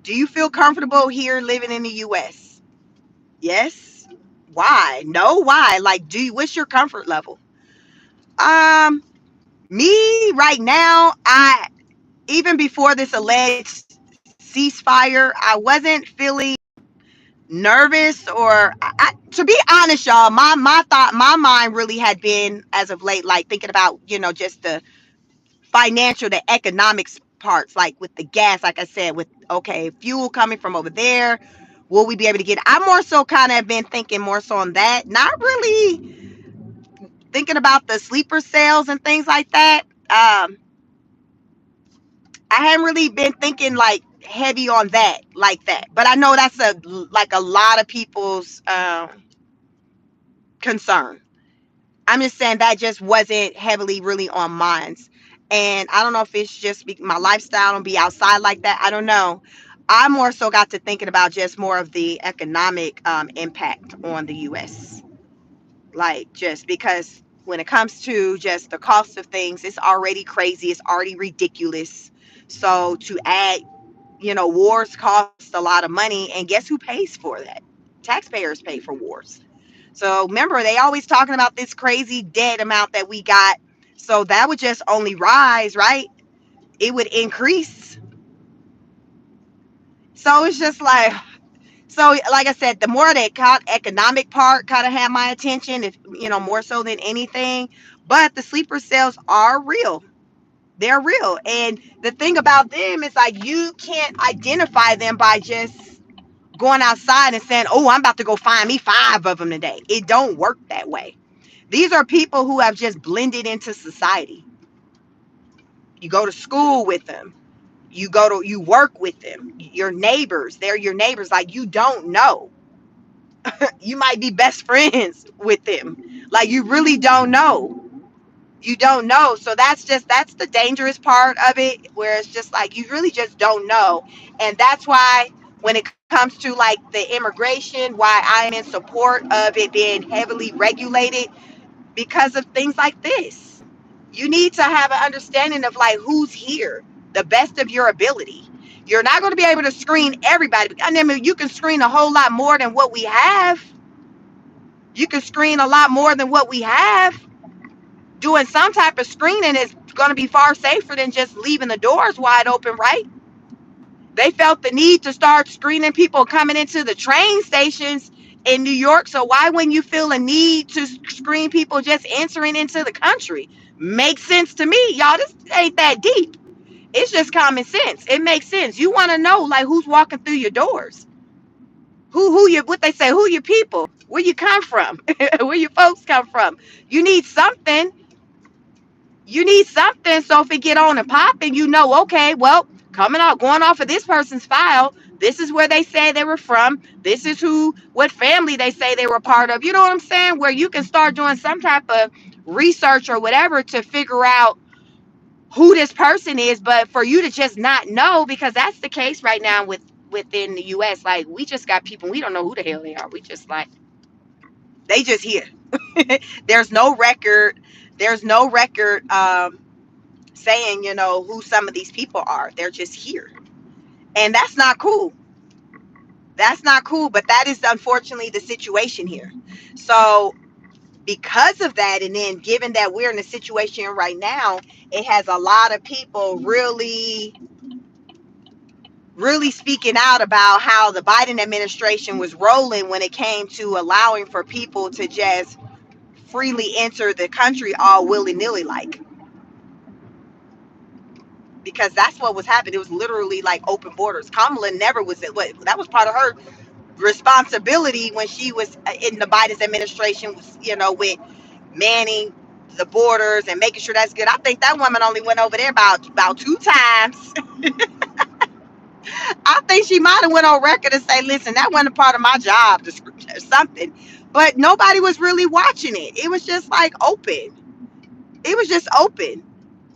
Do you feel comfortable here living in the U.S.? Yes. Why? No. Why? Like, what's your comfort level? Me right now, even before this alleged ceasefire, I wasn't feeling nervous, or to be honest, y'all, my mind really had been as of late, like thinking about, just the financial, the economics parts, like with the gas, like I said, with, okay, fuel coming from over there, will we be able to get it? I more so kind of been thinking more so on that, not really thinking about the sleeper cells and things like that. I haven't really been thinking like heavy on that like that, but I know that's a lot of people's concern. I'm just saying that just wasn't heavily really on minds. And I don't know if it's just my lifestyle and be outside like that. I don't know. I more so got to thinking about just more of the economic impact on the U.S. Like, just because when it comes to just the cost of things, it's already crazy. It's already ridiculous. So to add, wars cost a lot of money. And guess who pays for that? Taxpayers pay for wars. So remember, they always talking about this crazy debt amount that we got. So that would just only rise, right? It would increase. So it's just like, so like I said, the more that economic part kind of had my attention, if more so than anything. But the sleeper cells are real. They're real. And the thing about them is, like, you can't identify them by just going outside and saying, oh, I'm about to go find me 5 of them today. It don't work that way. These are people who have just blended into society. You go to school with them. You work with them. Your neighbors, they're your neighbors. Like, you don't know. You might be best friends with them. Like, you really don't know. You don't know. So that's the dangerous part of it, where it's just like, you really just don't know. And that's why when it comes to like the immigration, why I'm in support of it being heavily regulated because of things like this. You need to have an understanding of like who's here, the best of your ability. You're not going to be able to screen everybody. I mean, you can screen a whole lot more than what we have. You can screen a lot more than what we have. Doing some type of screening is going to be far safer than just leaving the doors wide open, right? They felt the need to start screening people coming into the train stations in New York. So why wouldn't you feel a need to screen people just entering into the country? Makes sense to me, y'all. This ain't that deep. It's just common sense. It makes sense. You want to know like who's walking through your doors, who you, what they say, who your people, where you come from, where your folks come from. You need something. You need something, so if it get on and popping, you know, okay, well, coming out, going off of this person's file, this is where they say they were from. This is what family they say they were part of. You know what I'm saying? Where you can start doing some type of research or whatever to figure out who this person is. But for you to just not know, because that's the case right now within the U.S. Like we just got people, we don't know who the hell they are. We just like, they just here. There's no record. There's no record. Saying, you know, who some of these people are. They're just here. And that's not cool. That's not cool, but that is unfortunately the situation here. So because of that, and then given that we're in a situation right now, it has a lot of people really speaking out about how the Biden administration was rolling when it came to allowing for people to just freely enter the country all willy-nilly like. Because that's what was happening. It was literally like open borders. Kamala never was that was part of her responsibility when she was in the Biden administration, was, you know, with manning the borders and making sure that's good. I think that woman only went over there about 2 times. I think she might have went on record and say, listen, that wasn't a part of my job description or something. But nobody was really watching it. It was just like open. It was just open.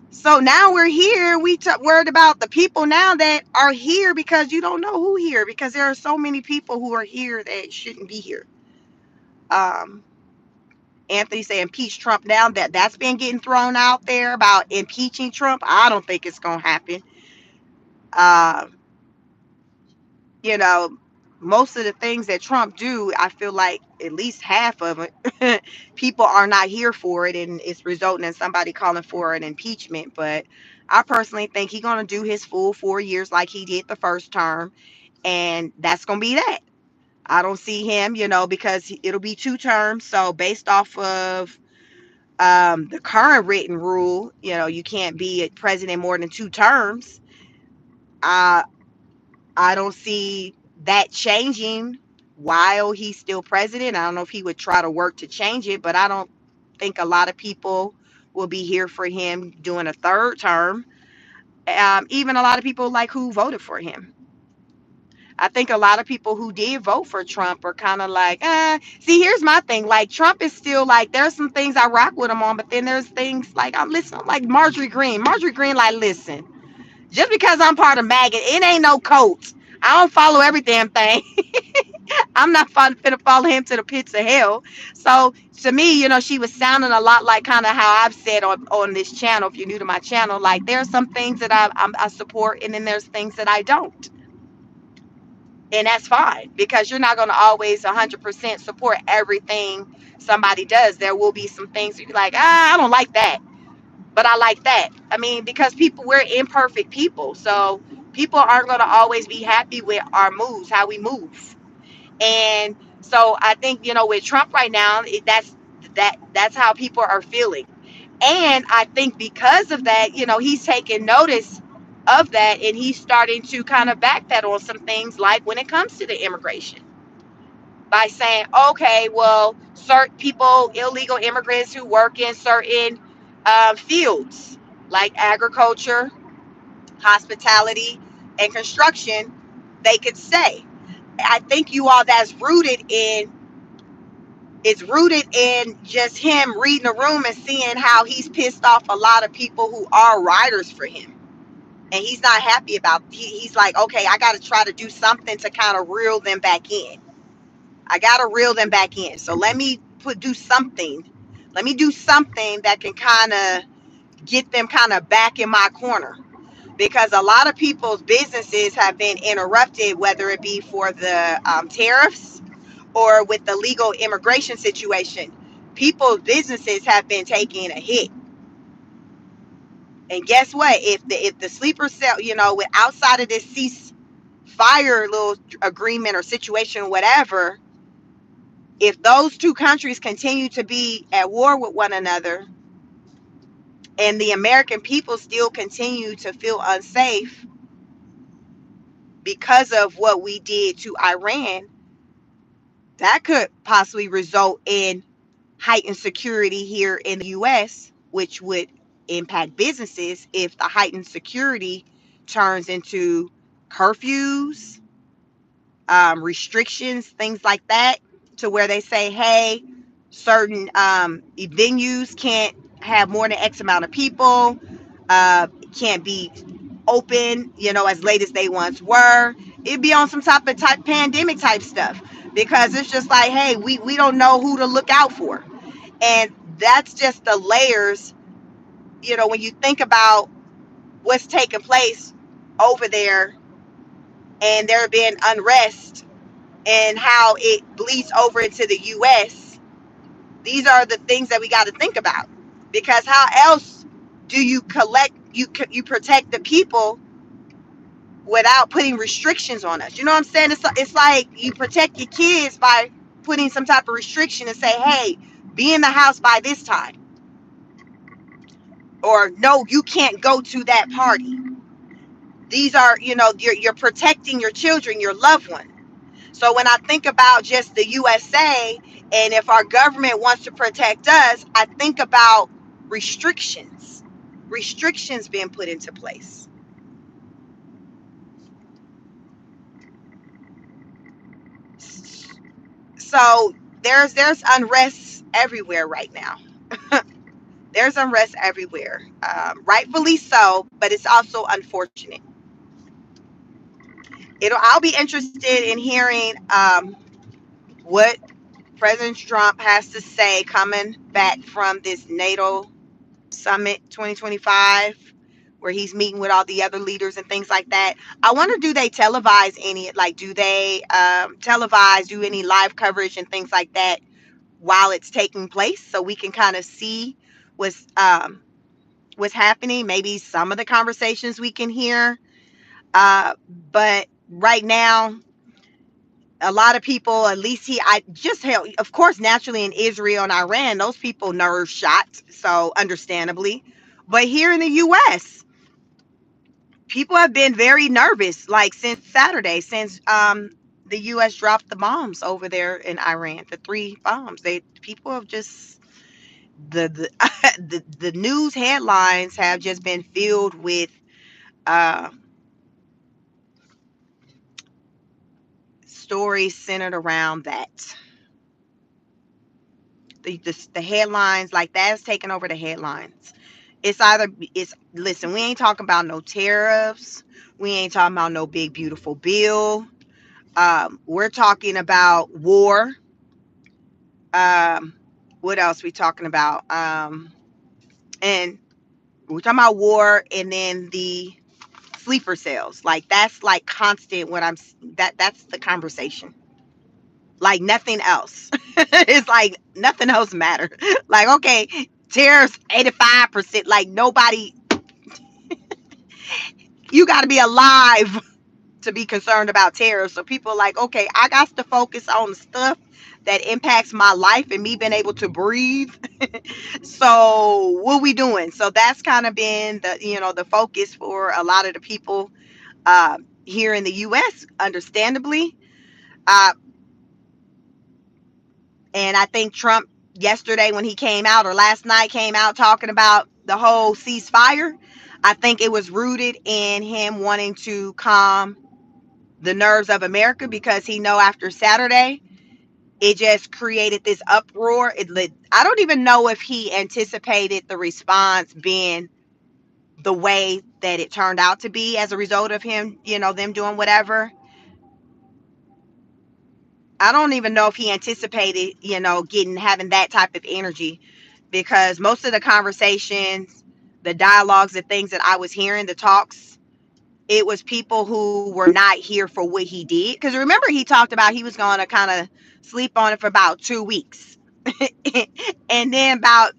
So now we're here. Worried about the people now that are here because you don't know who here, because there are so many people who are here that shouldn't be here. Anthony said impeach Trump now. That's been getting thrown out there about impeaching Trump. I don't think it's going to happen. You know, most of the things that Trump do, I feel like at least half of it, people are not here for it, and it's resulting in somebody calling for an impeachment. But I personally think he's going to do his full 4 years like he did the first term, and that's going to be that. I don't see him, you know, because it'll be 2 terms. So based off of the current written rule, you know, you can't be a president more than 2 terms. I don't see that changing while he's still president. I don't know if he would try to work to change it, but I don't think a lot of people will be here for him doing a 3rd term. Even a lot of people like who voted for him. I think a lot of people who did vote for Trump are kind of like, see, here's my thing. Like Trump is still like, there's some things I rock with him on, but then there's things like I'm like Marjorie Green. Marjorie Green, like, listen, just because I'm part of MAGA, it ain't no cult. I don't follow every damn thing. I'm not finna follow him to the pits of hell. So to me, you know, she was sounding a lot like kind of how I've said on this channel. If you're new to my channel, like there's some things that I support, and then there's things that I don't. And that's fine, because you're not going to always 100% support everything somebody does. There will be some things you're like, I don't like that, but I like that. I mean, because we're imperfect people. So people aren't going to always be happy with our moves, how we move. And so I think, you know, with Trump right now, that's how people are feeling. And I think because of that, you know, he's taking notice of that, and he's starting to kind of backpedal on some things, like when it comes to the immigration, by saying, okay, well, certain people, illegal immigrants who work in certain fields like agriculture, hospitality, and construction, they could stay. I think you all, that's rooted in just him reading the room and seeing how he's pissed off a lot of people who are riders for him. and he's not happy about. He's like, okay, I got to try to do something to kind of reel them back in. I got to reel them back in. So let me do something. Let me do something that can kind of get them kind of back in my corner, because a lot of people's businesses have been interrupted, whether it be for the tariffs or with the legal immigration situation. People's businesses have been taking a hit. And guess what? If the sleeper cell, with outside of this ceasefire little agreement or situation, whatever, if those two countries continue to be at war with one another, and the American people still continue to feel unsafe because of what we did to Iran, that could possibly result in heightened security here in the US, which would impact businesses if the heightened security turns into curfews, restrictions, things like that, to where they say, hey, certain venues can't have more than X amount of people, can't be open, as late as they once were. It'd be on some type pandemic type stuff, because it's just like, hey, we don't know who to look out for. And that's just the layers, when you think about what's taking place over there, and there being unrest and how it bleeds over into the US. These are the things that we got to think about, because how else do you protect the people without putting restrictions on us? You know what I'm saying? It's like you protect your kids by putting some type of restriction and say, hey, be in the house by this time, or no, you can't go to that party. These are, you're protecting your children, your loved ones. So when I think about just the USA, and if our government wants to protect us, I think about restrictions being put into place. So there's unrest everywhere right now. There's unrest everywhere, rightfully so, but it's also unfortunate. I'll be interested in hearing what President Trump has to say coming back from this NATO Summit 2025, where he's meeting with all the other leaders and things like that. I wonder, do they televise any, like, do they do any live coverage and things like that while it's taking place, so we can kind of see what's happening? Maybe some of the conversations we can hear. But right now, a lot of people, at least of course, naturally in Israel and Iran, those people nerve shot, so understandably. But here in the US, people have been very nervous, like since Saturday, since the US dropped the bombs over there in Iran, the 3 bombs. People have just, the the news headlines have just been filled with uh stories centered around that. The headlines, like, that's taking over the headlines. Listen, we ain't talking about no tariffs, we ain't talking about no big beautiful bill. We're talking about war. What else we talking about? And we're talking about war, and then the sleeper cells. Like, that's like constant. That's the conversation. Like, nothing else. It's like nothing else matters. Like, okay, tariffs 85%. Like, nobody. You got to be alive to be concerned about tariffs. So people are like, okay, I got to focus on the stuff that impacts my life and me being able to breathe. So what we doing? So that's kind of been the focus for a lot of the people here in the US, understandably. Uh, and I think Trump yesterday, when he came out, or last night came out, talking about the whole ceasefire, I think it was rooted in him wanting to calm the nerves of America, because he know after Saturday, it just created this uproar. I don't even know if he anticipated the response being the way that it turned out to be as a result of him, them doing whatever. I don't even know if he anticipated, having that type of energy, because most of the conversations, the dialogues, the things that I was hearing, the talks, it was people who were not here for what he did. Because remember, he talked about he was going to kind of sleep on it for about 2 weeks. And then about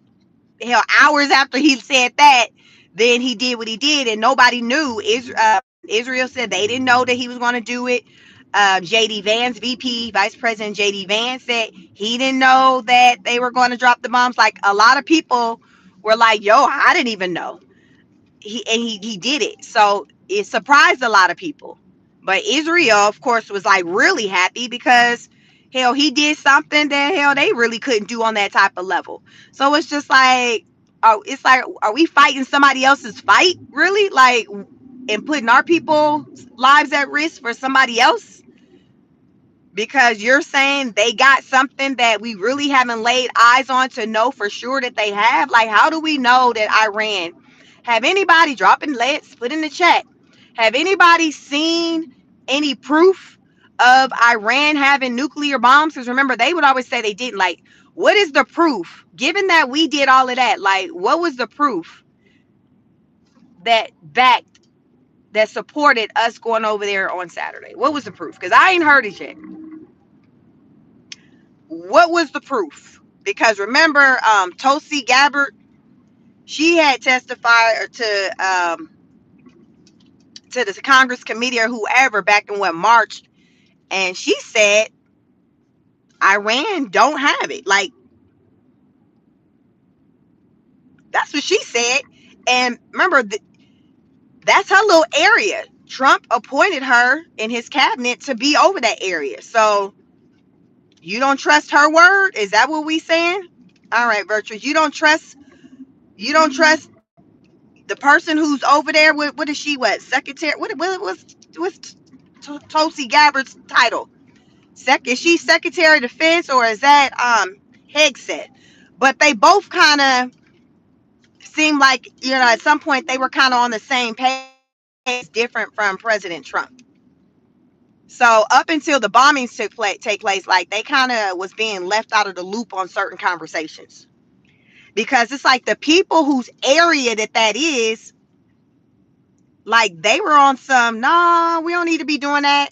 hours after he said that, then he did what he did, and nobody knew. Israel said they didn't know that he was going to do it. JD Vance, VP, Vice President JD Vance, said he didn't know that they were going to drop the bombs. Like, a lot of people were like, yo, I didn't even know. He did it. So it surprised a lot of people. But Israel, of course, was like really happy, because he did something that they really couldn't do on that type of level. So it's just like, are we fighting somebody else's fight, really? Like, and putting our people's lives at risk for somebody else? Because you're saying they got something that we really haven't laid eyes on to know for sure that they have. Like, how do we know that Iran? Have anybody, dropping, let's put in the chat, have anybody seen any proof of Iran having nuclear bombs? Because remember, they would always say they didn't. Like, what is the proof? Given that we did all of that, like, what was the proof that supported us going over there on Saturday? What was the proof? Because I ain't heard it yet. What was the proof? Because remember, Tulsi Gabbard, she had testified to the Congress committee or whoever back in March, and she said Iran don't have it. Like, that's what she said. And remember, that's her little area. Trump appointed her in his cabinet to be over that area. So you don't trust her word? Is that what we saying? All right, Virtuous. You don't trust the person who's over there. What is she? What secretary? What's Tulsi Gabbard's title? Is she Secretary of Defense, or is that Hegseth? But they both kind of seem like, at some point they were kind of on the same page, different from President Trump. So up until the bombings take place, like, they kind of was being left out of the loop on certain conversations, because it's like the people whose area that is, like, they were on some, nah, we don't need to be doing that.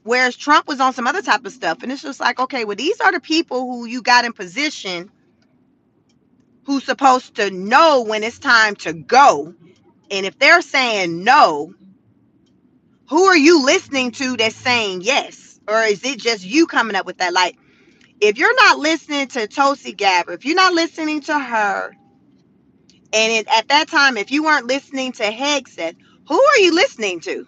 Whereas Trump was on some other type of stuff. And it's just like, okay, well, these are the people who you got in position, who's supposed to know when it's time to go. And if they're saying no, who are you listening to that's saying yes? Or is it just you coming up with that? Like, if you're not listening to Tulsi Gabbard, if you're not listening to her, and at that time, if you weren't listening to Hegseth, who are you listening to?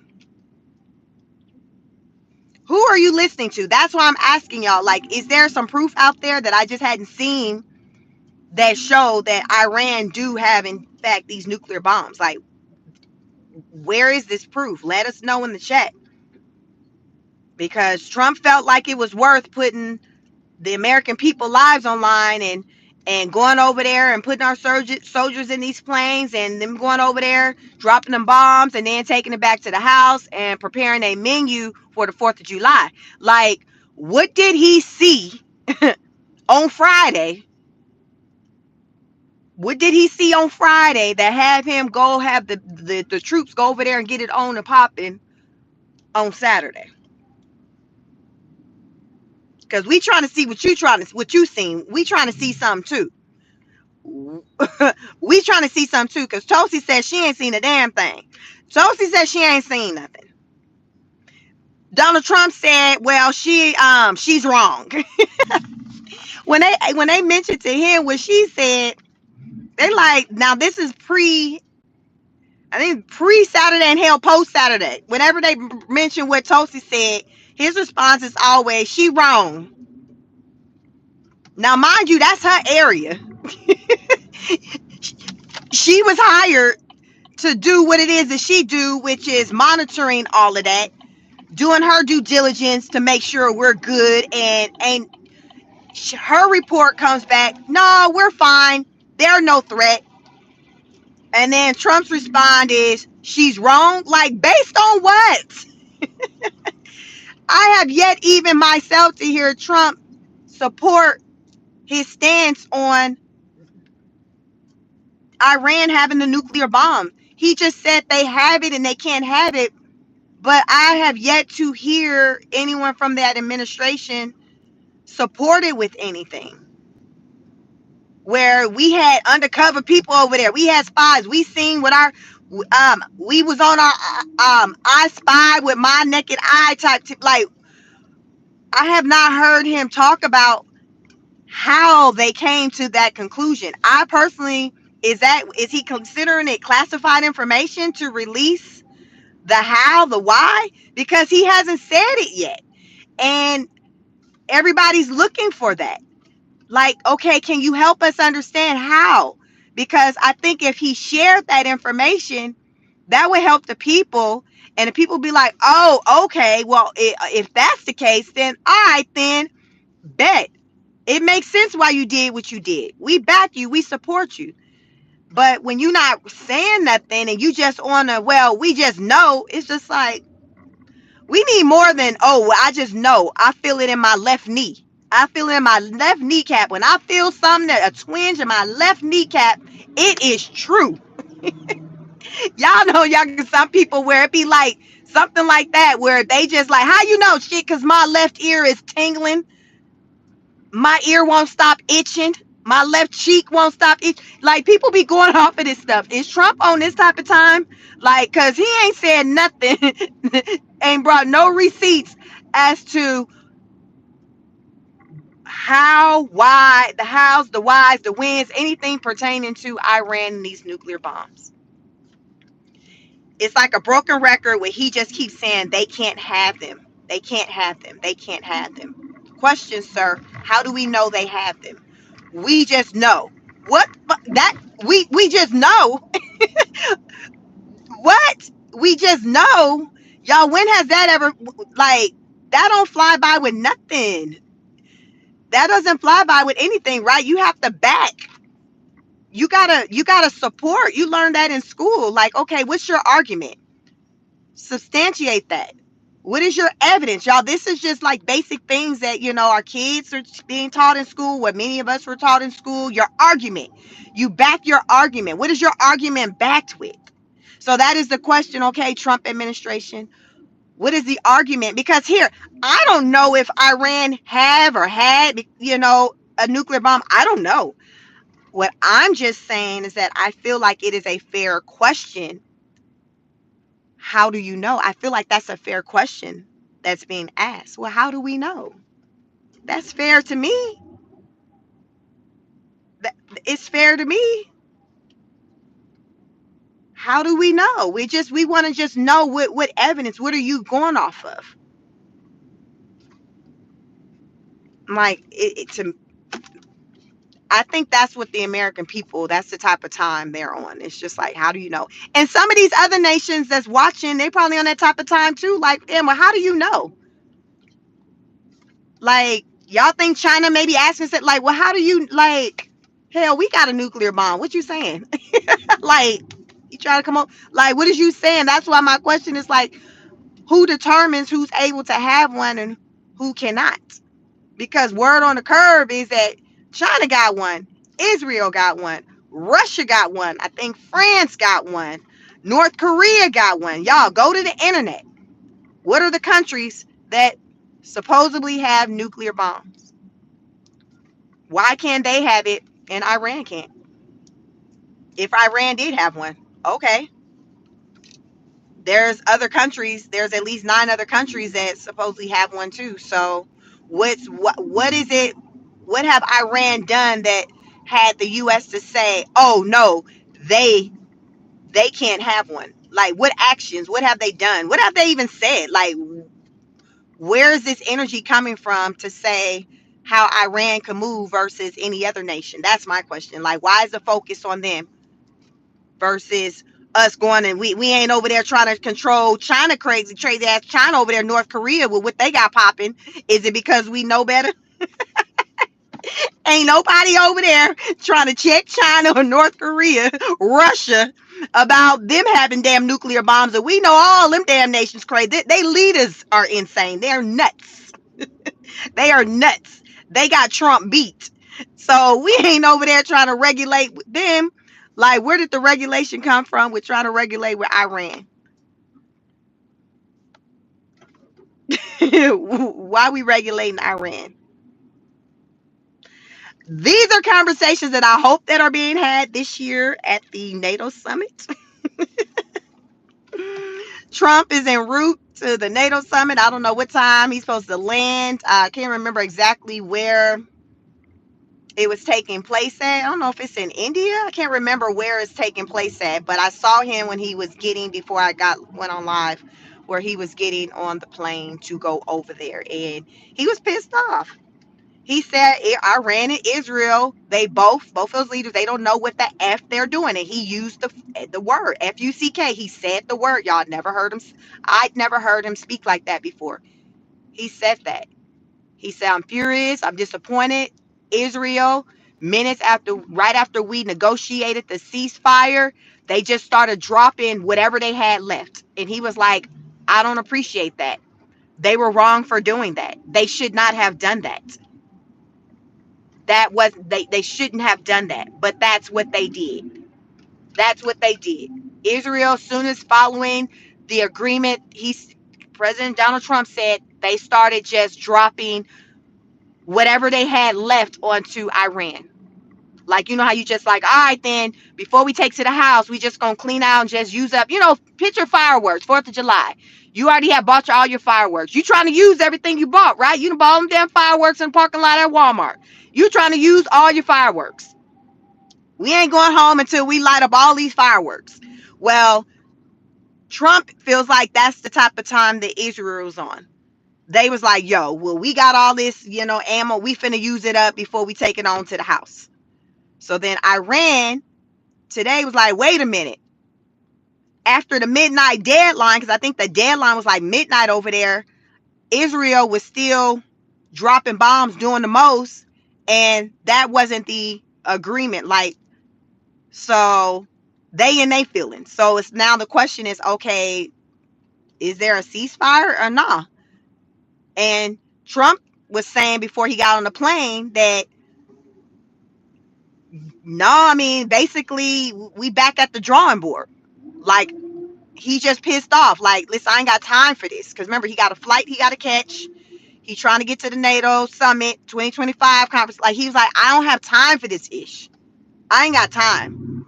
Who are you listening to? That's why I'm asking y'all. Like, is there some proof out there that I just hadn't seen that show that Iran do have, in fact, these nuclear bombs? Like, where is this proof? Let us know in the chat. Because Trump felt like it was worth putting the American people lives online, and going over there and putting our soldiers in these planes, and them going over there, dropping them bombs, and then taking it back to the house and preparing a menu for the 4th of July. Like, what did he see on Friday? What did he see on Friday that have him go have the troops go over there and get it on and popping on Saturday? Because we trying to see what you seen. We trying to see something too. We trying to see something too. Because Tulsi said she ain't seen a damn thing. Tulsi said she ain't seen nothing. Donald Trump said, well, she's wrong. when they mentioned to him what she said, they like, now this is pre Saturday and post Saturday. Whenever they mention what Tulsi said, his response is always, she wrong. Now, mind you, that's her area. She was hired to do what it is that she do, which is monitoring all of that, doing her due diligence to make sure we're good. And her report comes back, no, we're fine. They're no threat. And then Trump's response is, she's wrong. Like, based on what? I have yet even myself to hear Trump support his stance on Iran having the nuclear bomb. He just said they have it and they can't have it. But I have yet to hear anyone from that administration support it with anything. Where we had undercover people over there, we had spies. We seen what our we was on our I spy with my naked eye type. Like, I have not heard him talk about how they came to that conclusion. I personally, is he considering it classified information to release the how, the why? Because he hasn't said it yet. And everybody's looking for that. Like, okay, can you help us understand how? Because I think if he shared that information, that would help the people. And the people be like, oh, okay, well, if that's the case, then all right, then bet. It makes sense why you did what you did. We back you, we support you. But when you're not saying nothing and you just on a, well, we just know, it's just like, we need more than, oh, well, I just know. I feel it in my left knee. I feel it in my left kneecap. When I feel something, a twinge in my left kneecap, it is true. Y'all know, some people where it be like something like that, where they just like, how you know? Shit, because my left ear is tingling. My ear won't stop itching. My left cheek won't stop itching. Like, people be going off of this stuff. Is Trump on this type of time? Like, because he ain't said nothing, ain't brought no receipts as to how, why, the hows, the whys, the whens, anything pertaining to Iran and these nuclear bombs. It's like a broken record where he just keeps saying they can't have them. They can't have them. They can't have them. Question, sir, how do we know they have them? We just know. What? That we just know. What? We just know. Y'all, when has that ever, like, that don't fly by with nothing. That doesn't fly by with anything, right? You have to back. You gotta support. You learned that in school. Like, okay, what's your argument? Substantiate that. What is your evidence? Y'all, this is just like basic things that, our kids are being taught in school, what many of us were taught in school. Your argument. You back your argument. What is your argument backed with? So that is the question, okay, Trump administration. What is the argument? Because here, I don't know if Iran have or had, a nuclear bomb. I don't know. What I'm just saying is that I feel like it is a fair question. How do you know? I feel like that's a fair question that's being asked. Well, how do we know? That's fair to me. It's fair to me. How do we know? We want to just know what evidence, what are you going off of? Like, I think that's what the American people, that's the type of time they're on. It's just like, how do you know? And some of these other nations that's watching, they probably on that type of time too. Like, damn, well, how do you know? Like, y'all think China maybe asking, like, well, how do you, like, hell, we got a nuclear bomb. What you saying? Like, you try to come up, like, what is you saying? That's why my question is like, who determines who's able to have one and who cannot? Because word on the curve is that China got one, Israel got one, Russia got one, I think France got one, North Korea got one. Y'all, go to the internet. What are the countries that supposedly have nuclear bombs? Why can't they have it and Iran can't? If Iran did have one, okay. There's other countries, there's at least 9 other countries that supposedly have one too. So what is it? What have Iran done that had the US to say, oh no, they can't have one? Like, what actions, what have they done? What have they even said? Like, where is this energy coming from to say how Iran can move versus any other nation? That's my question. Like, why is the focus on them versus us going, and we ain't over there trying to control China, crazy ass China over there, North Korea with what they got popping? Is it because we know better? Ain't nobody over there trying to check China or North Korea, Russia, about them having damn nuclear bombs. And we know all them damn nations crazy. They leaders are insane. They're nuts. They are nuts. They got Trump beat. So we ain't over there trying to regulate with them. Like, where did the regulation come from? We're trying to regulate with Iran. Why we regulating Iran? These are conversations that I hope that are being had this year at the NATO summit. Trump is en route to the NATO summit. I don't know what time he's supposed to land. I can't remember exactly where it was taking place at. I don't know if it's in India. I can't remember where it's taking place at, but I saw him when he was getting, before I went on live, where he was getting on the plane to go over there, and he was pissed off. He said Iran and Israel, they both those leaders, they don't know what the F they're doing. And he used the word F-U-C-K. He said the word. Y'all never heard him. I'd never heard him speak like that before. He said that. He said, I'm furious. I'm disappointed. Israel, right after we negotiated the ceasefire, they just started dropping whatever they had left. And he was like, I don't appreciate that. They were wrong for doing that. They should not have done that. That was they shouldn't have done that, but that's what they did. That's what they did. Israel, soon as following the agreement, President Donald Trump said, they started just dropping whatever they had left onto Iran. Like, you know how you just like, all right, then before we take to the house, we just gonna clean out and just use up, picture fireworks, 4th of July. You already have bought all your fireworks. You trying to use everything you bought, right? You done bought them damn fireworks in the parking lot at Walmart. You trying to use all your fireworks. We ain't going home until we light up all these fireworks. Well, Trump feels like that's the type of time that Israel's on. They was like, yo, well, we got all this, ammo. We finna use it up before we take it on to the house. So then Iran today was like, wait a minute. After the midnight deadline, because I think the deadline was like midnight over there, Israel was still dropping bombs, doing the most, and that wasn't the agreement. Like, so they in they feelings. So it's now the question is, okay, is there a ceasefire or not? And Trump was saying before he got on the plane that no, I mean, basically we back at the drawing board. Like, he just pissed off. Like, listen, I ain't got time for this. Because remember, he got a flight he got to catch. He's trying to get to the NATO summit 2025 conference. Like, he was like, I don't have time for this ish. I ain't got time.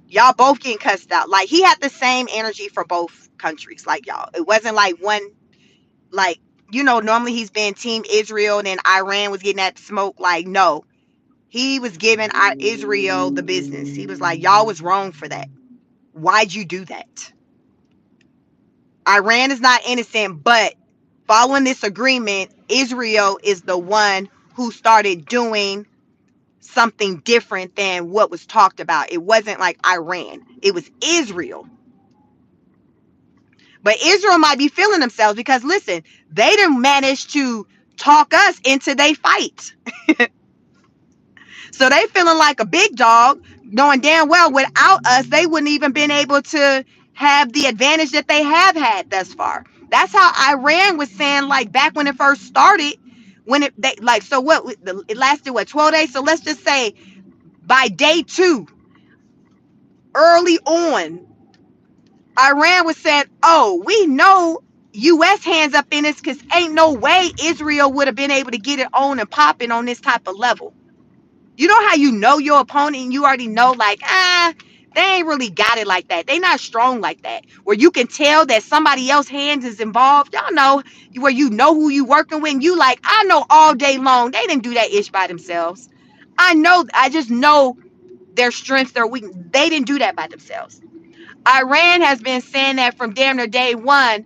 Y'all both getting cussed out. Like, he had the same energy for both countries. Like, y'all, it wasn't like one, like, normally he's been team Israel and then Iran was getting that smoke. Like, no, he was giving Israel the business. He was like, y'all was wrong for that. Why'd you do that? Iran is not innocent, but following this agreement, Israel is the one who started doing something different than what was talked about. It wasn't like Iran, it was Israel. But Israel might be feeling themselves because, listen, they didn't manage to talk us into their fight. So they feeling like a big dog, knowing damn well without us, they wouldn't even been able to have the advantage that they have had thus far. That's how Iran was saying, like, back when it first started, it lasted 12 days. So let's just say by day 2, early on, Iran was saying, oh, we know U.S. hands up in this because ain't no way Israel would have been able to get it on and popping on this type of level. You know how you know your opponent and you already know, like, they ain't really got it like that. They not strong like that. Where you can tell that somebody else's hands is involved. Y'all know where you know who you working with. And you like, I know all day long. They didn't do that ish by themselves. I just know their strengths, their weakness. They didn't do that by themselves. Iran has been saying that from damn near day one.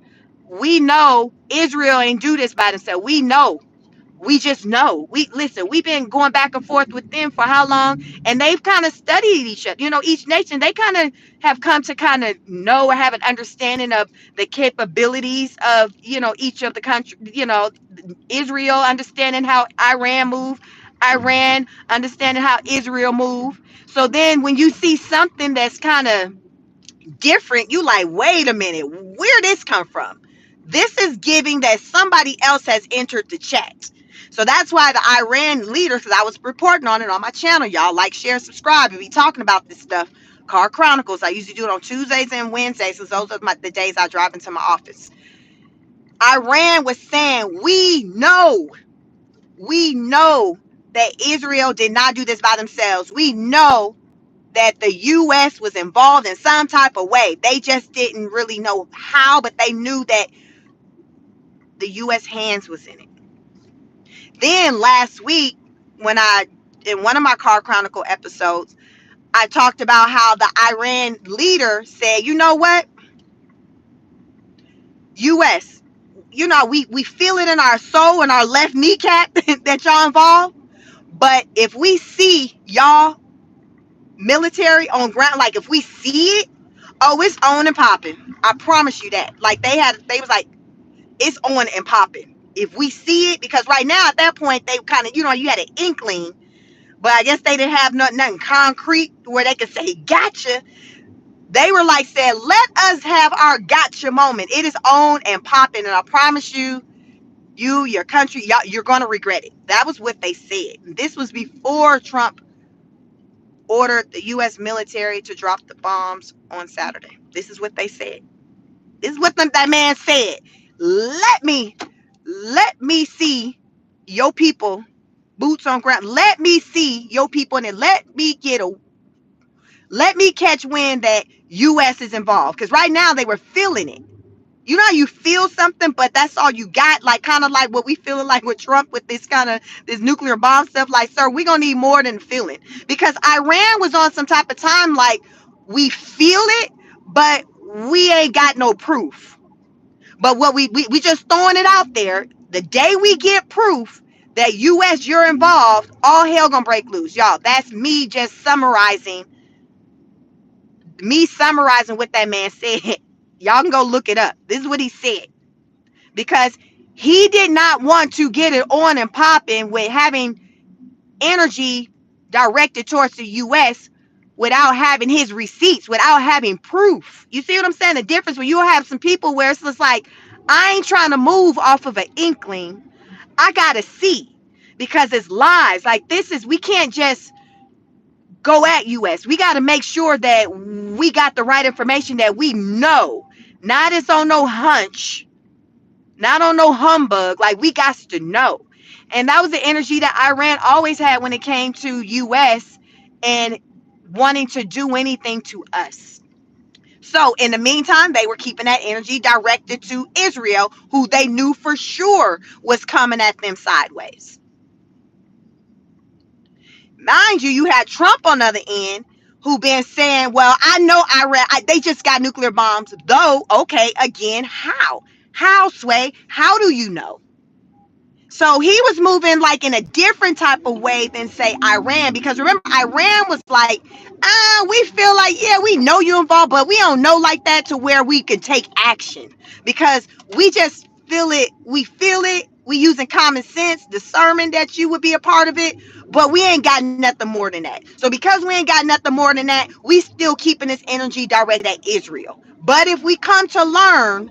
We know Israel ain't do this by themselves. We know. We just know. We listen, we've been going back and forth with them for how long? And they've kind of studied each other. Each nation, they kind of have come to kind of know or have an understanding of the capabilities of, each of the country, Israel understanding how Iran moved, Iran understanding how Israel moved. So then when you see something that's kind of different, you like, wait a minute, where this come from? This is giving that somebody else has entered the chat. So that's why the Iran leader, because I was reporting on it on my channel, y'all like, share, subscribe, and be talking about this stuff. Car Chronicles. I usually do it on Tuesdays and Wednesdays, because those are the days I drive into my office. Iran was saying, we know that Israel did not do this by themselves. We know that the U.S. was involved in some type of way. They just didn't really know how, but they knew that the U.S. hands was in it. Then last week, in one of my Car Chronicle episodes, I talked about how the Iran leader said, you know what, U.S., we feel it in our soul and our left kneecap that y'all involved. But if we see y'all military on ground, like if we see it, oh, it's on and popping. I promise you that. Like they was like, it's on and popping. If we see it, because right now at that point they kind of, you had an inkling, but I guess they didn't have nothing concrete where they could say gotcha. They were like said, let us have our gotcha moment. It is on and popping, and I promise you, your country, you're gonna regret it. That was what they said. This was before Trump ordered the U.S. military to drop the bombs on Saturday. This is what they said. This is what that man said. Let me see your people, boots on ground. Let me see your people, and let me catch wind that U.S. is involved. Because right now they were feeling it. You know how you feel something, but that's all you got, like kind of like what we feeling like with Trump with this nuclear bomb stuff. Like, sir, we're gonna need more than feeling, because Iran was on some type of time like, we feel it, but we ain't got no proof. But what we just throwing it out there. The day we get proof that U.S. you're involved, all hell gonna break loose, y'all. That's me just summarizing what that man said. Y'all can go look it up. This is what he said, because he did not want to get it on and popping with having energy directed towards the U.S. without having his receipts, without having proof. You see what I'm saying? The difference when you have some people where it's just like, I ain't trying to move off of an inkling. I gotta see, because it's lies. Like, we can't just go at U.S. We got to make sure that we got the right information, that we know, not it's on no hunch, not on no humbug. Like, we got to know. And that was the energy that Iran always had when it came to U.S. and wanting to do anything to us. So in the meantime, they were keeping that energy directed to Israel, who they knew for sure was coming at them sideways. Mind you, you had Trump on the other end, who been saying, well, I know Iran, they just got nuclear bombs. Though, okay, again, how? How, Sway? How do you know? So he was moving like in a different type of way than, say, Iran. Because remember, Iran was like, we feel like, yeah, we know you're involved, but we don't know like that to where we could take action. Because we just feel it. We feel it. We using common sense, discernment that you would be a part of it. But we ain't got nothing more than that. So because we ain't got nothing more than that, we still keeping this energy directed at Israel. But if we come to learn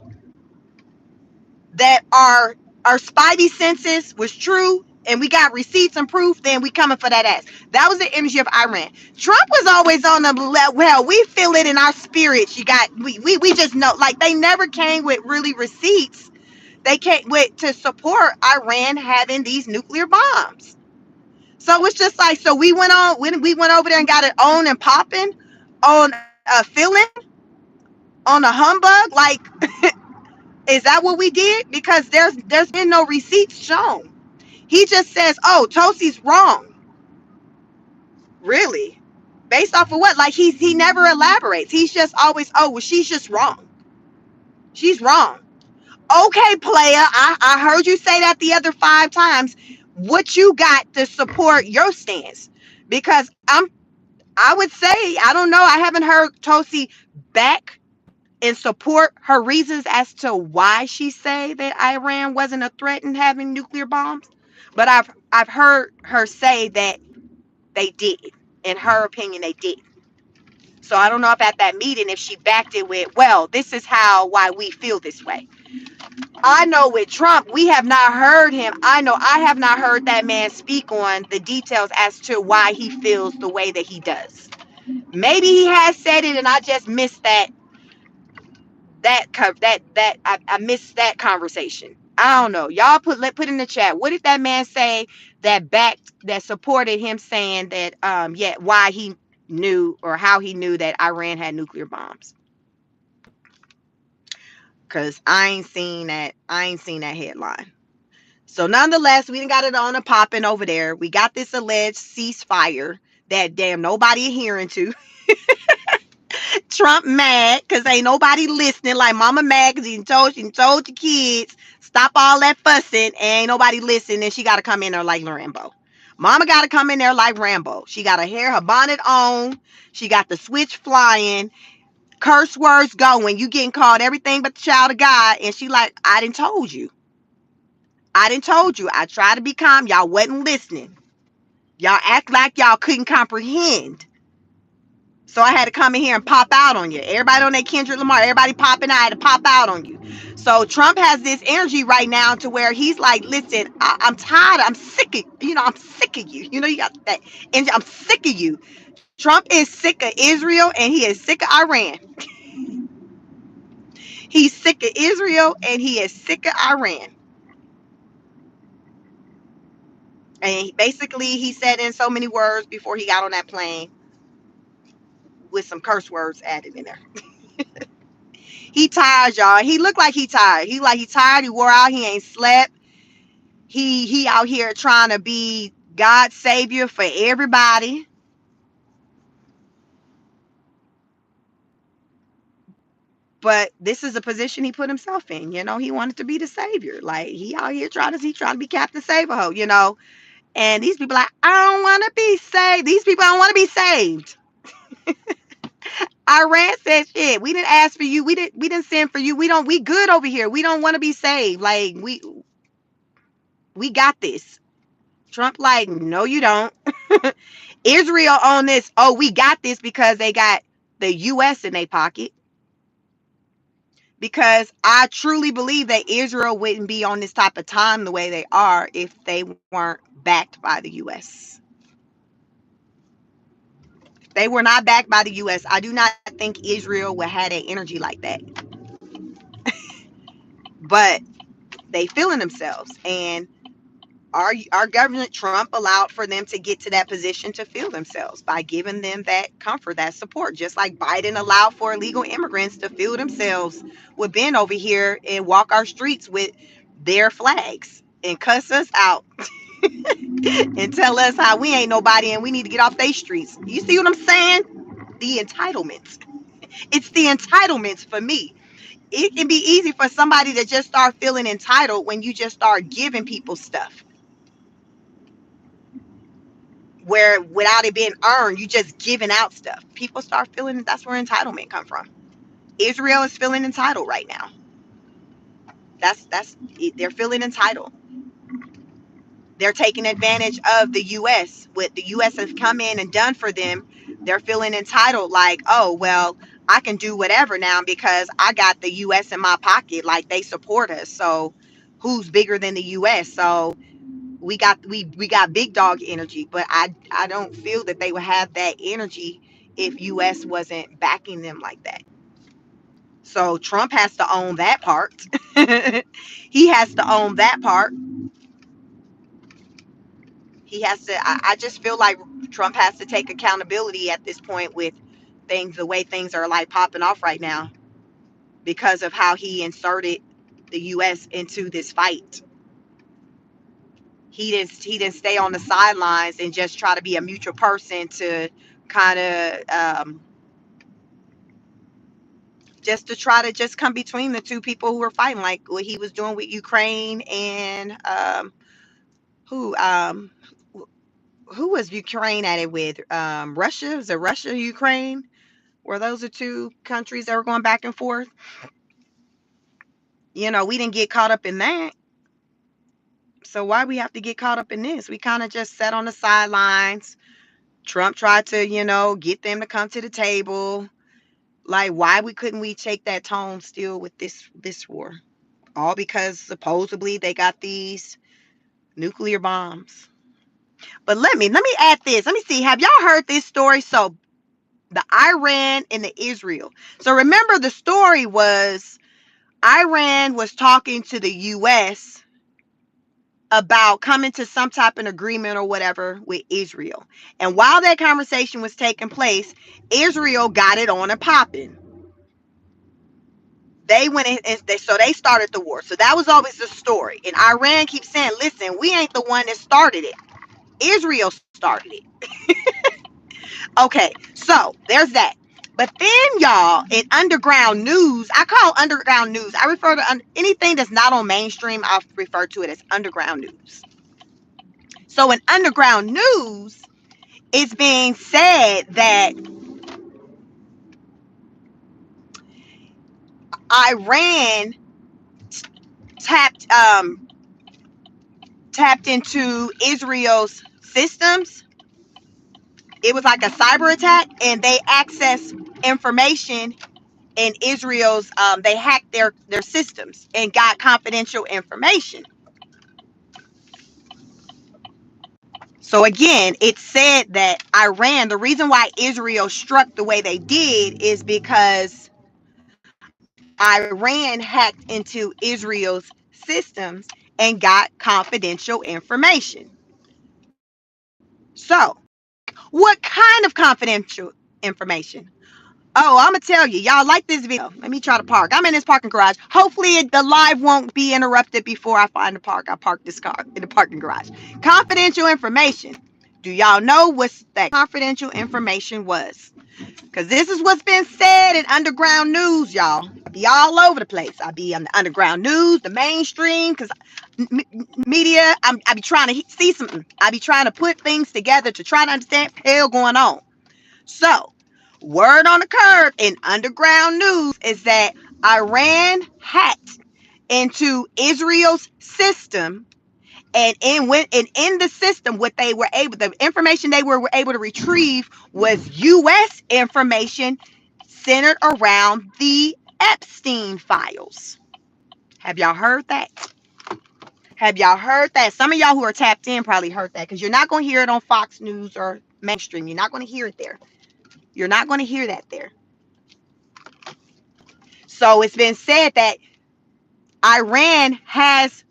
that our spidey senses was true and we got receipts and proof, then we coming for that ass. That was the energy of Iran. Trump was always on the well, we feel it in our spirits. We just know, like, they never came with really receipts. They came with to support Iran having these nuclear bombs. So it's just like, so we went over there and got it on and popping on a feeling, on a humbug. Like, is that what we did? Because there's been no receipts shown. He just says, oh, Tosi's wrong. Really? Based off of what? Like, he never elaborates. He's just always, oh, well, she's just wrong. She's wrong. Okay, player, I heard you say that the other 5 times. What you got to support your stance? Because I would say, I don't know, I haven't heard Tosi back and support her reasons as to why she say that Iran wasn't a threat in having nuclear bombs. But I've heard her say that they did. In her opinion, they did. So I don't know if at that meeting, if she backed it with, well, this is why we feel this way. I know with Trump, we have not heard him. I know I have not heard that man speak on the details as to why he feels the way that he does. Maybe he has said it and I just missed I missed that conversation. I don't know. Y'all put in the chat. What did that man say that supported him saying that why he knew or how he knew that Iran had nuclear bombs? Cause I ain't seen that. I ain't seen that headline. So nonetheless, we done got it on and popping over there. We got this alleged ceasefire that damn nobody adhering to. Trump mad because ain't nobody listening. Like Mama mad because she told your kids stop all that fussing and ain't nobody listening. And she got to come in there like Rambo. Mama got to come in there like Rambo. She got her bonnet on. She got the switch flying. Curse words going. You getting called everything but the child of God. And she like, I done told you. I done told you. I tried to be calm. Y'all wasn't listening. Y'all act like y'all couldn't comprehend. So I had to come in here and pop out on you. Everybody on that Kendrick Lamar, everybody popping out, I had to pop out on you. So Trump has this energy right now to where he's like, listen, I'm tired. I'm sick of, I'm sick of you. You got that energy. I'm sick of you. Trump is sick of Israel and he is sick of Iran. He's sick of Israel and he is sick of Iran. And basically he said in so many words before he got on that plane with some curse words added in there. He tired, y'all. He looked like he tired. He tired. He wore out. He ain't slept. He out here trying to be God's savior for everybody. But this is a position he put himself in. He wanted to be the savior. Like he out here trying to be Captain Save-A-Ho. And these people like, I don't want to be saved. These people don't want to be saved. Iran said shit. We didn't ask for you. We didn't send for you. We good over here. We don't want to be saved. Like we got this. Trump like, no, you don't. Israel on this, oh, we got this because they got the US in their pocket. Because I truly believe that Israel wouldn't be on this type of time the way they are if they weren't backed by the US. If they were not backed by the US, I do not think Israel would have that energy like that. But they feeling themselves. And our government, Trump, allowed for them to get to that position to feel themselves by giving them that comfort, that support, just like Biden allowed for illegal immigrants to feel themselves with being over here and walk our streets with their flags and cuss us out and tell us how we ain't nobody and we need to get off their streets. You see what I'm saying? The entitlements. It's the entitlements for me. It can be easy for somebody to just start feeling entitled when you just start giving people stuff. Where without it being earned, you just giving out stuff. People start feeling that's where entitlement come from. Israel is feeling entitled right now. They're feeling entitled. They're taking advantage of the US. What the US has come in and done for them, they're feeling entitled like, oh well, I can do whatever now because I got the US in my pocket. Like they support us. So who's bigger than the US? So we got big dog energy, but I don't feel that they would have that energy if US wasn't backing them like that. So Trump has to own that part. He has to own that part. He has to I just feel like Trump has to take accountability at this point with things the way things are like popping off right now because of how he inserted the US into this fight. He didn't stay on the sidelines and just try to be a mutual person to kind of just to try to just come between the two people who were fighting, like what he was doing with Ukraine and who um who was Ukraine at it with? Russia? Was it Russia, Ukraine? Were those the two countries that were going back and forth? We didn't get caught up in that. So why we have to get caught up in this? We kind of just sat on the sidelines. Trump tried to, get them to come to the table. Like, why couldn't we take that tone still with this war? All because supposedly they got these nuclear bombs. But let me add this. Let me see. Have y'all heard this story? So the Iran and the Israel. So remember, the story was Iran was talking to the US about coming to some type of agreement or whatever with Israel. And while that conversation was taking place, Israel got it on and popping. They went in and they started the war. So that was always the story. And Iran keeps saying, listen, we ain't the one that started it. Israel started it. Okay, so there's that. But then, y'all, in underground news, I call underground news. I refer to anything that's not on mainstream, I refer to it as underground news. So in underground news, it's being said that Iran tapped into Israel's systems. It was like a cyber attack, and they accessed information in Israel's. They hacked their systems and got confidential information. So again, it said that Iran, the reason why Israel struck the way they did is because Iran hacked into Israel's systems and got confidential information. So, what kind of confidential information? Oh, I'm gonna tell you, y'all like this video. Let me try to park. I'm in this parking garage. Hopefully, the live won't be interrupted before I find the park. I parked this car in the parking garage. Confidential information. Do y'all know what that confidential information was? Because this is what's been said in underground news, y'all. Be all over the place. I be on the underground news, the mainstream, because media, I be trying to see something. I be trying to put things together to try to understand what the hell going on. So, word on the curb in underground news is that Iran hacked into Israel's system, and in the system, the information they were able to retrieve was U.S. information centered around the Epstein files. Have y'all heard that? Have y'all heard that? Some of y'all who are tapped in probably heard that, because you're not going to hear it on Fox News or mainstream. You're not going to hear it there. You're not going to hear that there. So it's been said that Iran has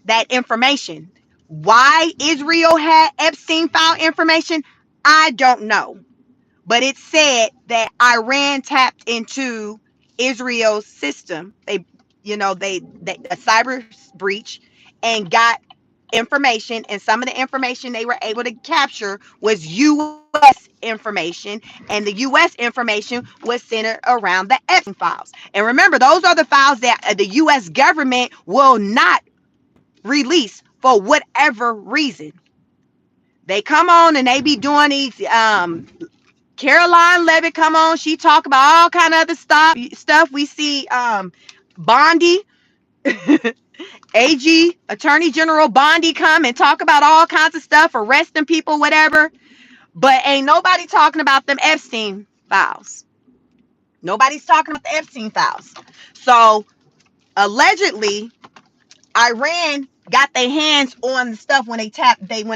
that information. Why Israel had Epstein file information, I don't know. But it said that Iran tapped into Israel's system. They a cyber breach, and got information, and some of the information they were able to capture was U.S. information, and the U.S. information was centered around the Epstein files. And remember, those are the files that the U.S. government will not release for whatever reason. They come on and they be doing these. Caroline Levitt come on. She talk about all kind of other stuff. We see Bondi. AG, Attorney General Bondi, come and talk about all kinds of stuff, arresting people, whatever. But ain't nobody talking about them Epstein files. Nobody's talking about the Epstein files. So allegedly, Iran got their hands on the stuff when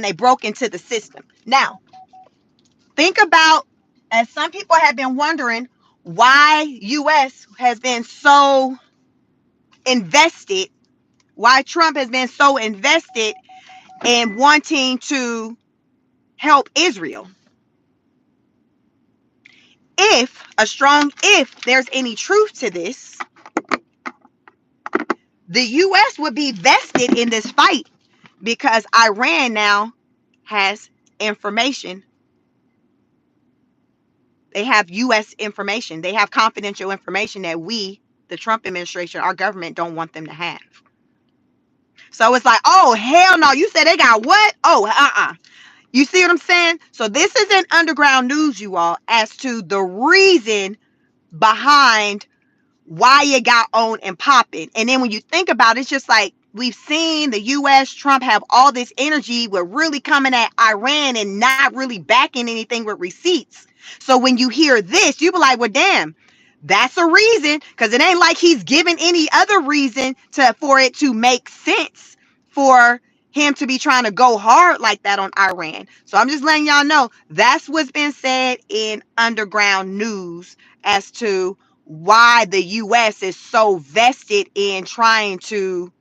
they broke into the system. Now, think about, as some people have been wondering, why U.S. has been so invested, why Trump has been so invested and wanting to help Israel. If there's any truth to this, the U.S. would be vested in this fight, because Iran now has information They have U.S. information. They have confidential information that we, the Trump administration, our government, don't want them to have. So it's like, oh, hell no. You said they got what? Oh, You see what I'm saying? So this is an underground news, you all, as to the reason behind why it got on and popping. And then when you think about it, it's just like we've seen the US, Trump have all this energy. We're really coming at Iran and not really backing anything with receipts. So when you hear this, you be like, well, damn, that's a reason, because it ain't like he's given any other reason to for it to make sense for him to be trying to go hard like that on Iran. So I'm just letting y'all know that's what's been said in underground news as to why the US is so vested in trying to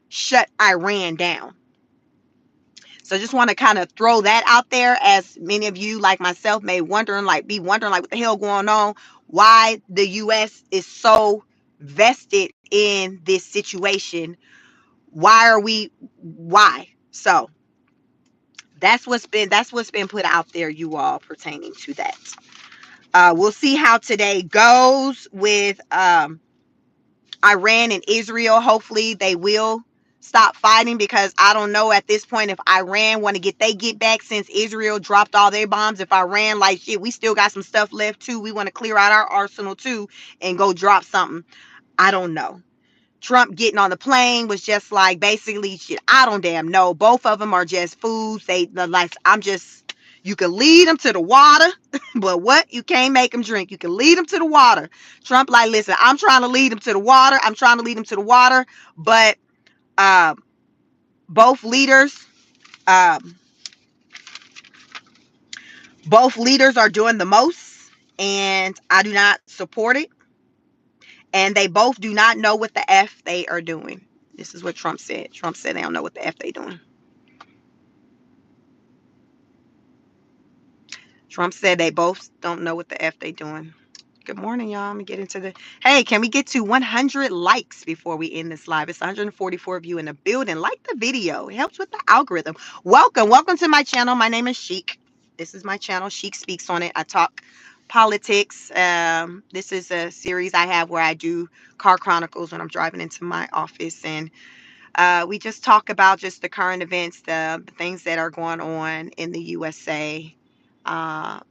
shut Iran down. So just want to kind of throw that out there, as many of you like myself may be wondering like what the hell going on, why the US is so vested in this situation. Why? So that's what's been put out there, you all, pertaining to that. We'll see how today goes with Iran and Israel. Hopefully they will stop fighting, because I don't know at this point if Iran want to get back, since Israel dropped all their bombs. If Iran like, shit, we still got some stuff left too, we want to clear out our arsenal too and go drop something. I don't know. Trump getting on the plane was just like, basically, shit, I don't damn know. Both of them are just fools. You can lead them to the water, but what? You can't make them drink. You can lead them to the water. Trump like, listen, I'm trying to lead them to the water. But both leaders, um, both leaders are doing the most, and I do not support it. And they both do not know what the F they are doing. This is what Trump said. Trump said they don't know what the F they doing. Trump said they both don't know what the F they doing. Good morning, y'all. I'm gonna get into the. Hey, can we get to 100 likes before we end this live? It's 144 of you in the building. Like the video. It helps with the algorithm. Welcome to my channel. My name is Chic. This is my channel. Chic Speaks. On it, I talk politics. This is a series I have where I do car chronicles when I'm driving into my office, and we just talk about just the current events, the things that are going on in the USA. Uh,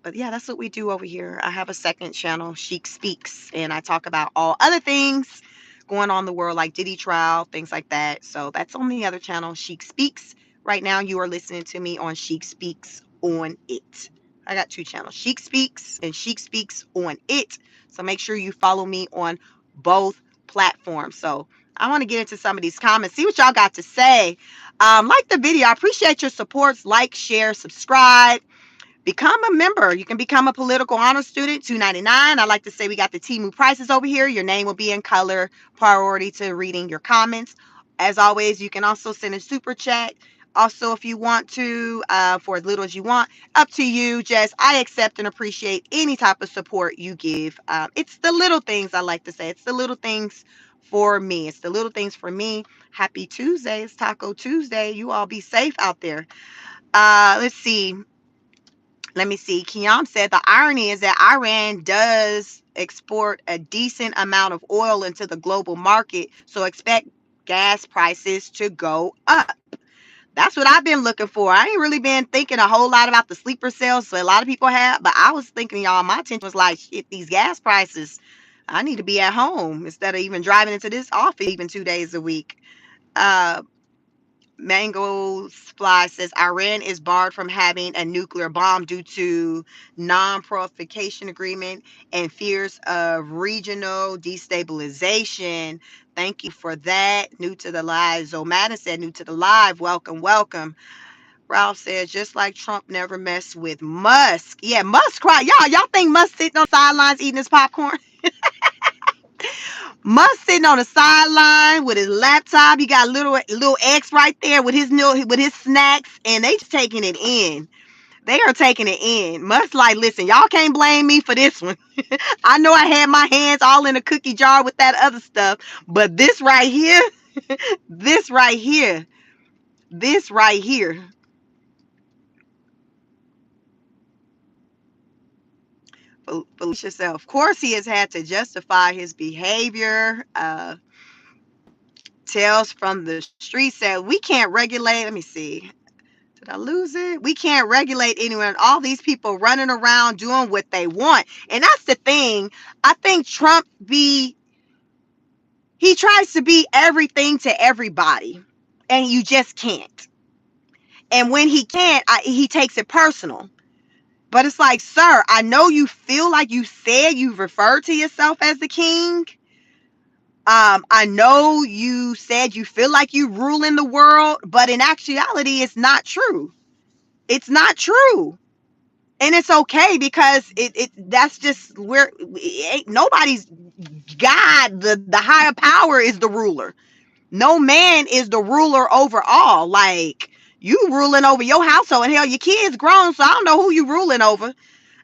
but yeah, that's what we do over here. I have a second channel, Chic Speaks, and I talk about all other things going on in the world, like Diddy trial, things like that. So that's on the other channel, Chic Speaks. Right now, you are listening to me on Chic Speaks on It. I got two channels, Chic Speaks and Chic Speaks on It. So make sure you follow me on both platforms. So I want to get into some of these comments, see what y'all got to say. Like the video. I appreciate your supports. Like, share, subscribe. Become a member. You can become a political honor student, $2.99. I like to say we got the Temu prices over here. Your name will be in color, priority to reading your comments. As always, you can also send a super chat. Also, if you want to, for as little as you want, up to you. Just, I accept and appreciate any type of support you give. It's the little things, I like to say. It's the little things for me. It's the little things for me. Happy Tuesday. It's Taco Tuesday. You all be safe out there. Let's see. Let me see. Kiam said the irony is that Iran does export a decent amount of oil into the global market, so expect gas prices to go up. That's what I've been looking for. I ain't really been thinking a whole lot about the sleeper cells, so a lot of people have, but I was thinking, y'all, my attention was like, shit, these gas prices, I need to be at home instead of even driving into this office even 2 days a week. Uh, Mango Fly says Iran is barred from having a nuclear bomb due to non-proliferation agreement and fears of regional destabilization. Thank you for that. New to the live. Zomata said, new to the live. Welcome. Ralph says, just like Trump never messed with Musk. Yeah, Musk cry. Y'all think Musk sitting on the sidelines eating his popcorn? Musk sitting on the sideline with his laptop. He got little X right there with his snacks, and they just taking it in. They are taking it in. Musk like, listen, y'all can't blame me for this one. I know I had my hands all in a cookie jar with that other stuff, but this right here, this right here, this right here. Felicia said, of course he has had to justify his behavior. Tales from the street said, we can't regulate. Let me see. Did I lose it? We can't regulate anyone. All these people running around doing what they want. And that's the thing. I think Trump he tries to be everything to everybody. And you just can't. And when he can't, he takes it personal. But it's like, sir, I know you feel like you said you've referred to yourself as the king. I know you said you feel like you rule in the world, but in actuality, it's not true. It's not true. And it's okay because that's just where ain't nobody's God, the higher power is the ruler. No man is the ruler over all. Like, you ruling over your household, and hell, your kids grown, so I don't know who you ruling over.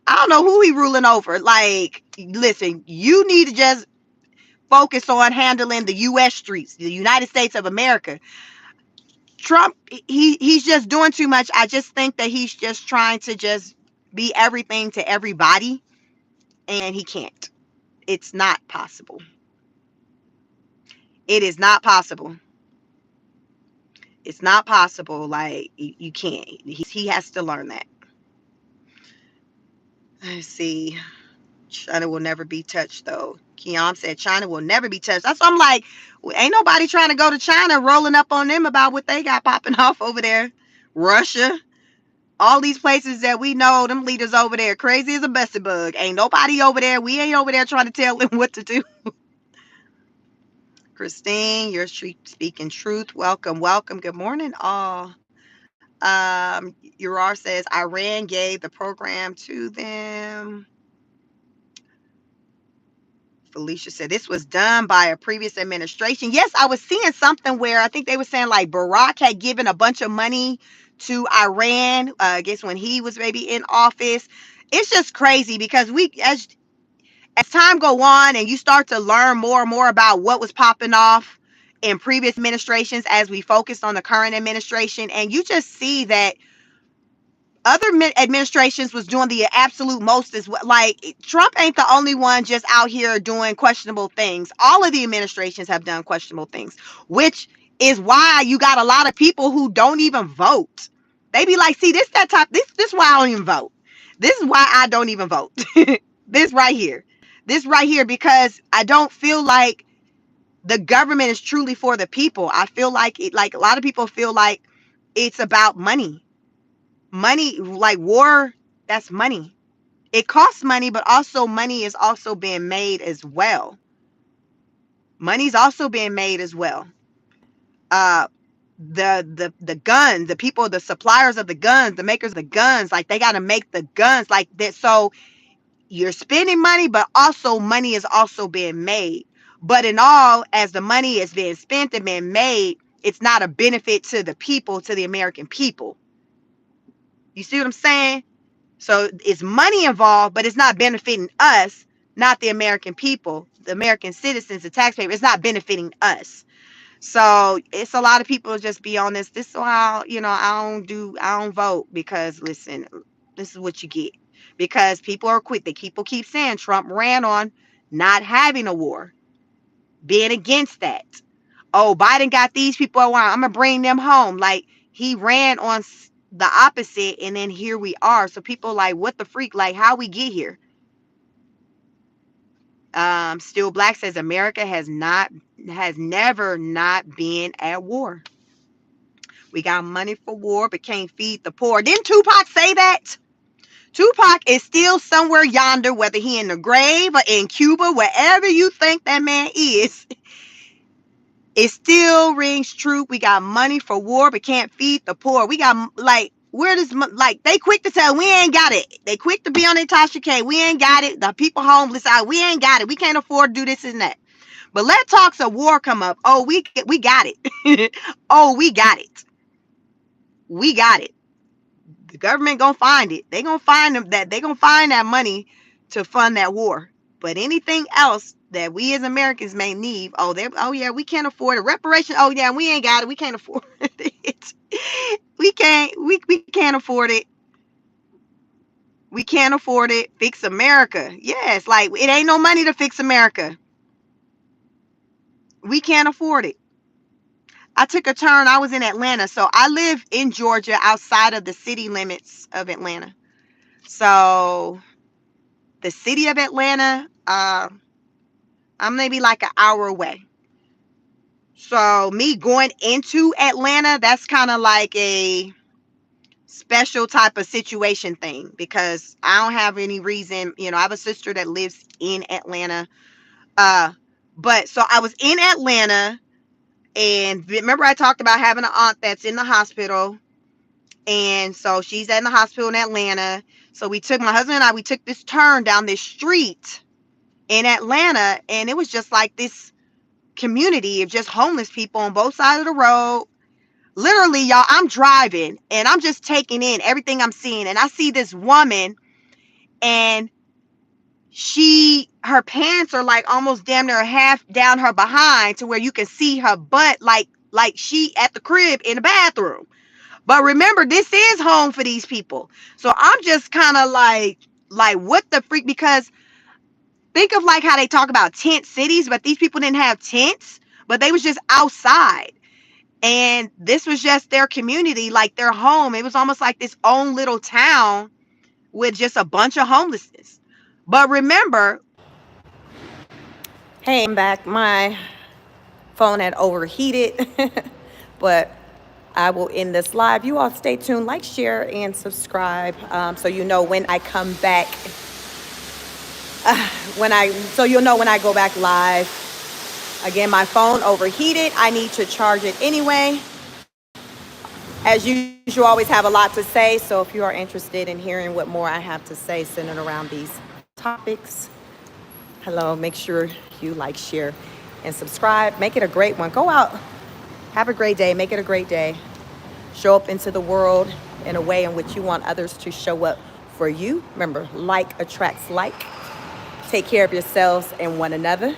I don't know who he ruling over. Like, listen, you need to just focus on handling the U.S. streets, the United States of America. Trump, he's just doing too much. I just think that he's just trying to just be everything to everybody, and he can't. It's not possible. It is not possible. It's not possible. Like, you can't. He has to learn that. Let's see. China will never be touched, though. Keon said China will never be touched. That's what I'm like. Ain't nobody trying to go to China rolling up on them about what they got popping off over there. Russia, all these places that we know, them leaders over there, crazy as a busted bug. Ain't nobody over there. We ain't over there trying to tell them what to do. Christine, you're speaking truth. Welcome, welcome. Good morning, all. Urar says Iran gave the program to them. Felicia said this was done by a previous administration. Yes, I was seeing something where I think they were saying like Barack had given a bunch of money to Iran, I guess when he was maybe in office. It's just crazy because as time go on and you start to learn more and more about what was popping off in previous administrations as we focused on the current administration, and you just see that other administrations was doing the absolute most as well. Like, Trump ain't the only one just out here doing questionable things. All of the administrations have done questionable things, which is why you got a lot of people who don't even vote. They be like, see, this why I don't even vote. This is why I don't even vote. This right here. This right here, because I don't feel like the government is truly for the people. I feel like like a lot of people feel like it's about money. Money, like war, that's money. It costs money, but also money is also being made as well. Money's also being made as well. The guns, the people, the suppliers of the guns, the makers of the guns, like, they got to make the guns like that. So you're spending money, but also money is also being made. But in all, as the money is being spent and being made, it's not a benefit to the people, to the American people. You see what I'm saying? So it's money involved, but it's not benefiting us, not the American people, the American citizens, the taxpayers. It's not benefiting us. So it's a lot of people just be on this. This is why, I don't vote, because listen, this is what you get. Because people are quick. People keep saying Trump ran on not having a war, being against that. Oh, Biden got these people around, I'm going to bring them home. Like, he ran on the opposite, and then here we are. So people like, what the freak? Like, how we get here? Still Black says America has never not been at war. We got money for war, but can't feed the poor. Didn't Tupac say that? Tupac is still somewhere yonder, whether he in the grave or in Cuba, wherever you think that man is. It still rings true. We got money for war, but can't feed the poor. We got, like, where does, like, they quick to tell we ain't got it. They quick to be on their Tasha K. We ain't got it. The people homeless out. We ain't got it. We can't afford to do this and that. But let talks of war come up. Oh, we got it. Oh, we got it. We got it. The government gonna find it. They gonna find that money to fund that war. But anything else that we as Americans may need, oh yeah, we can't afford it. Reparation, oh yeah, we ain't got it. We can't afford it. We can't afford it. We can't afford it. Fix America. Yes, like it ain't no money to fix America. We can't afford it. I took a turn. I was in Atlanta. So I live in Georgia outside of the city limits of Atlanta. So the city of Atlanta, I'm maybe like an hour away. So me going into Atlanta, that's kind of like a special type of situation thing because I don't have any reason, I have a sister that lives in Atlanta. But so I was in Atlanta, and remember I talked about having an aunt that's in the hospital, and so she's in the hospital in Atlanta. So my husband and I, we took this turn down this street in Atlanta, and it was just like this community of just homeless people on both sides of the road. Literally, y'all, I'm driving and I'm just taking in everything I'm seeing, and I see this woman, and her pants are like almost damn near half down her behind to where you can see her butt, like she at the crib in the bathroom. But remember, this is home for these people. So I'm just kind of like what the freak? Because think of like how they talk about tent cities, but these people didn't have tents, but they was just outside. And this was just their community, like their home. It was almost like this own little town with just a bunch of homelessness. But remember, hey, I'm back. My phone had overheated, but I will end this live. You all stay tuned, like, share, and subscribe, so you know when I come back. So you'll know when I go back live. Again, my phone overheated. I need to charge it anyway. As usual, always have a lot to say. So if you are interested in hearing what more I have to say centered around these topics, hello, make sure you like, share, and subscribe. Make it a great one. Go out. Have a great day. Make it a great day. Show up into the world in a way in which you want others to show up for you. Remember, like attracts like. Take care of yourselves and one another.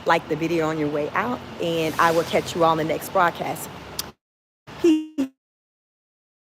Like the video on your way out, and I will catch you all in the next broadcast.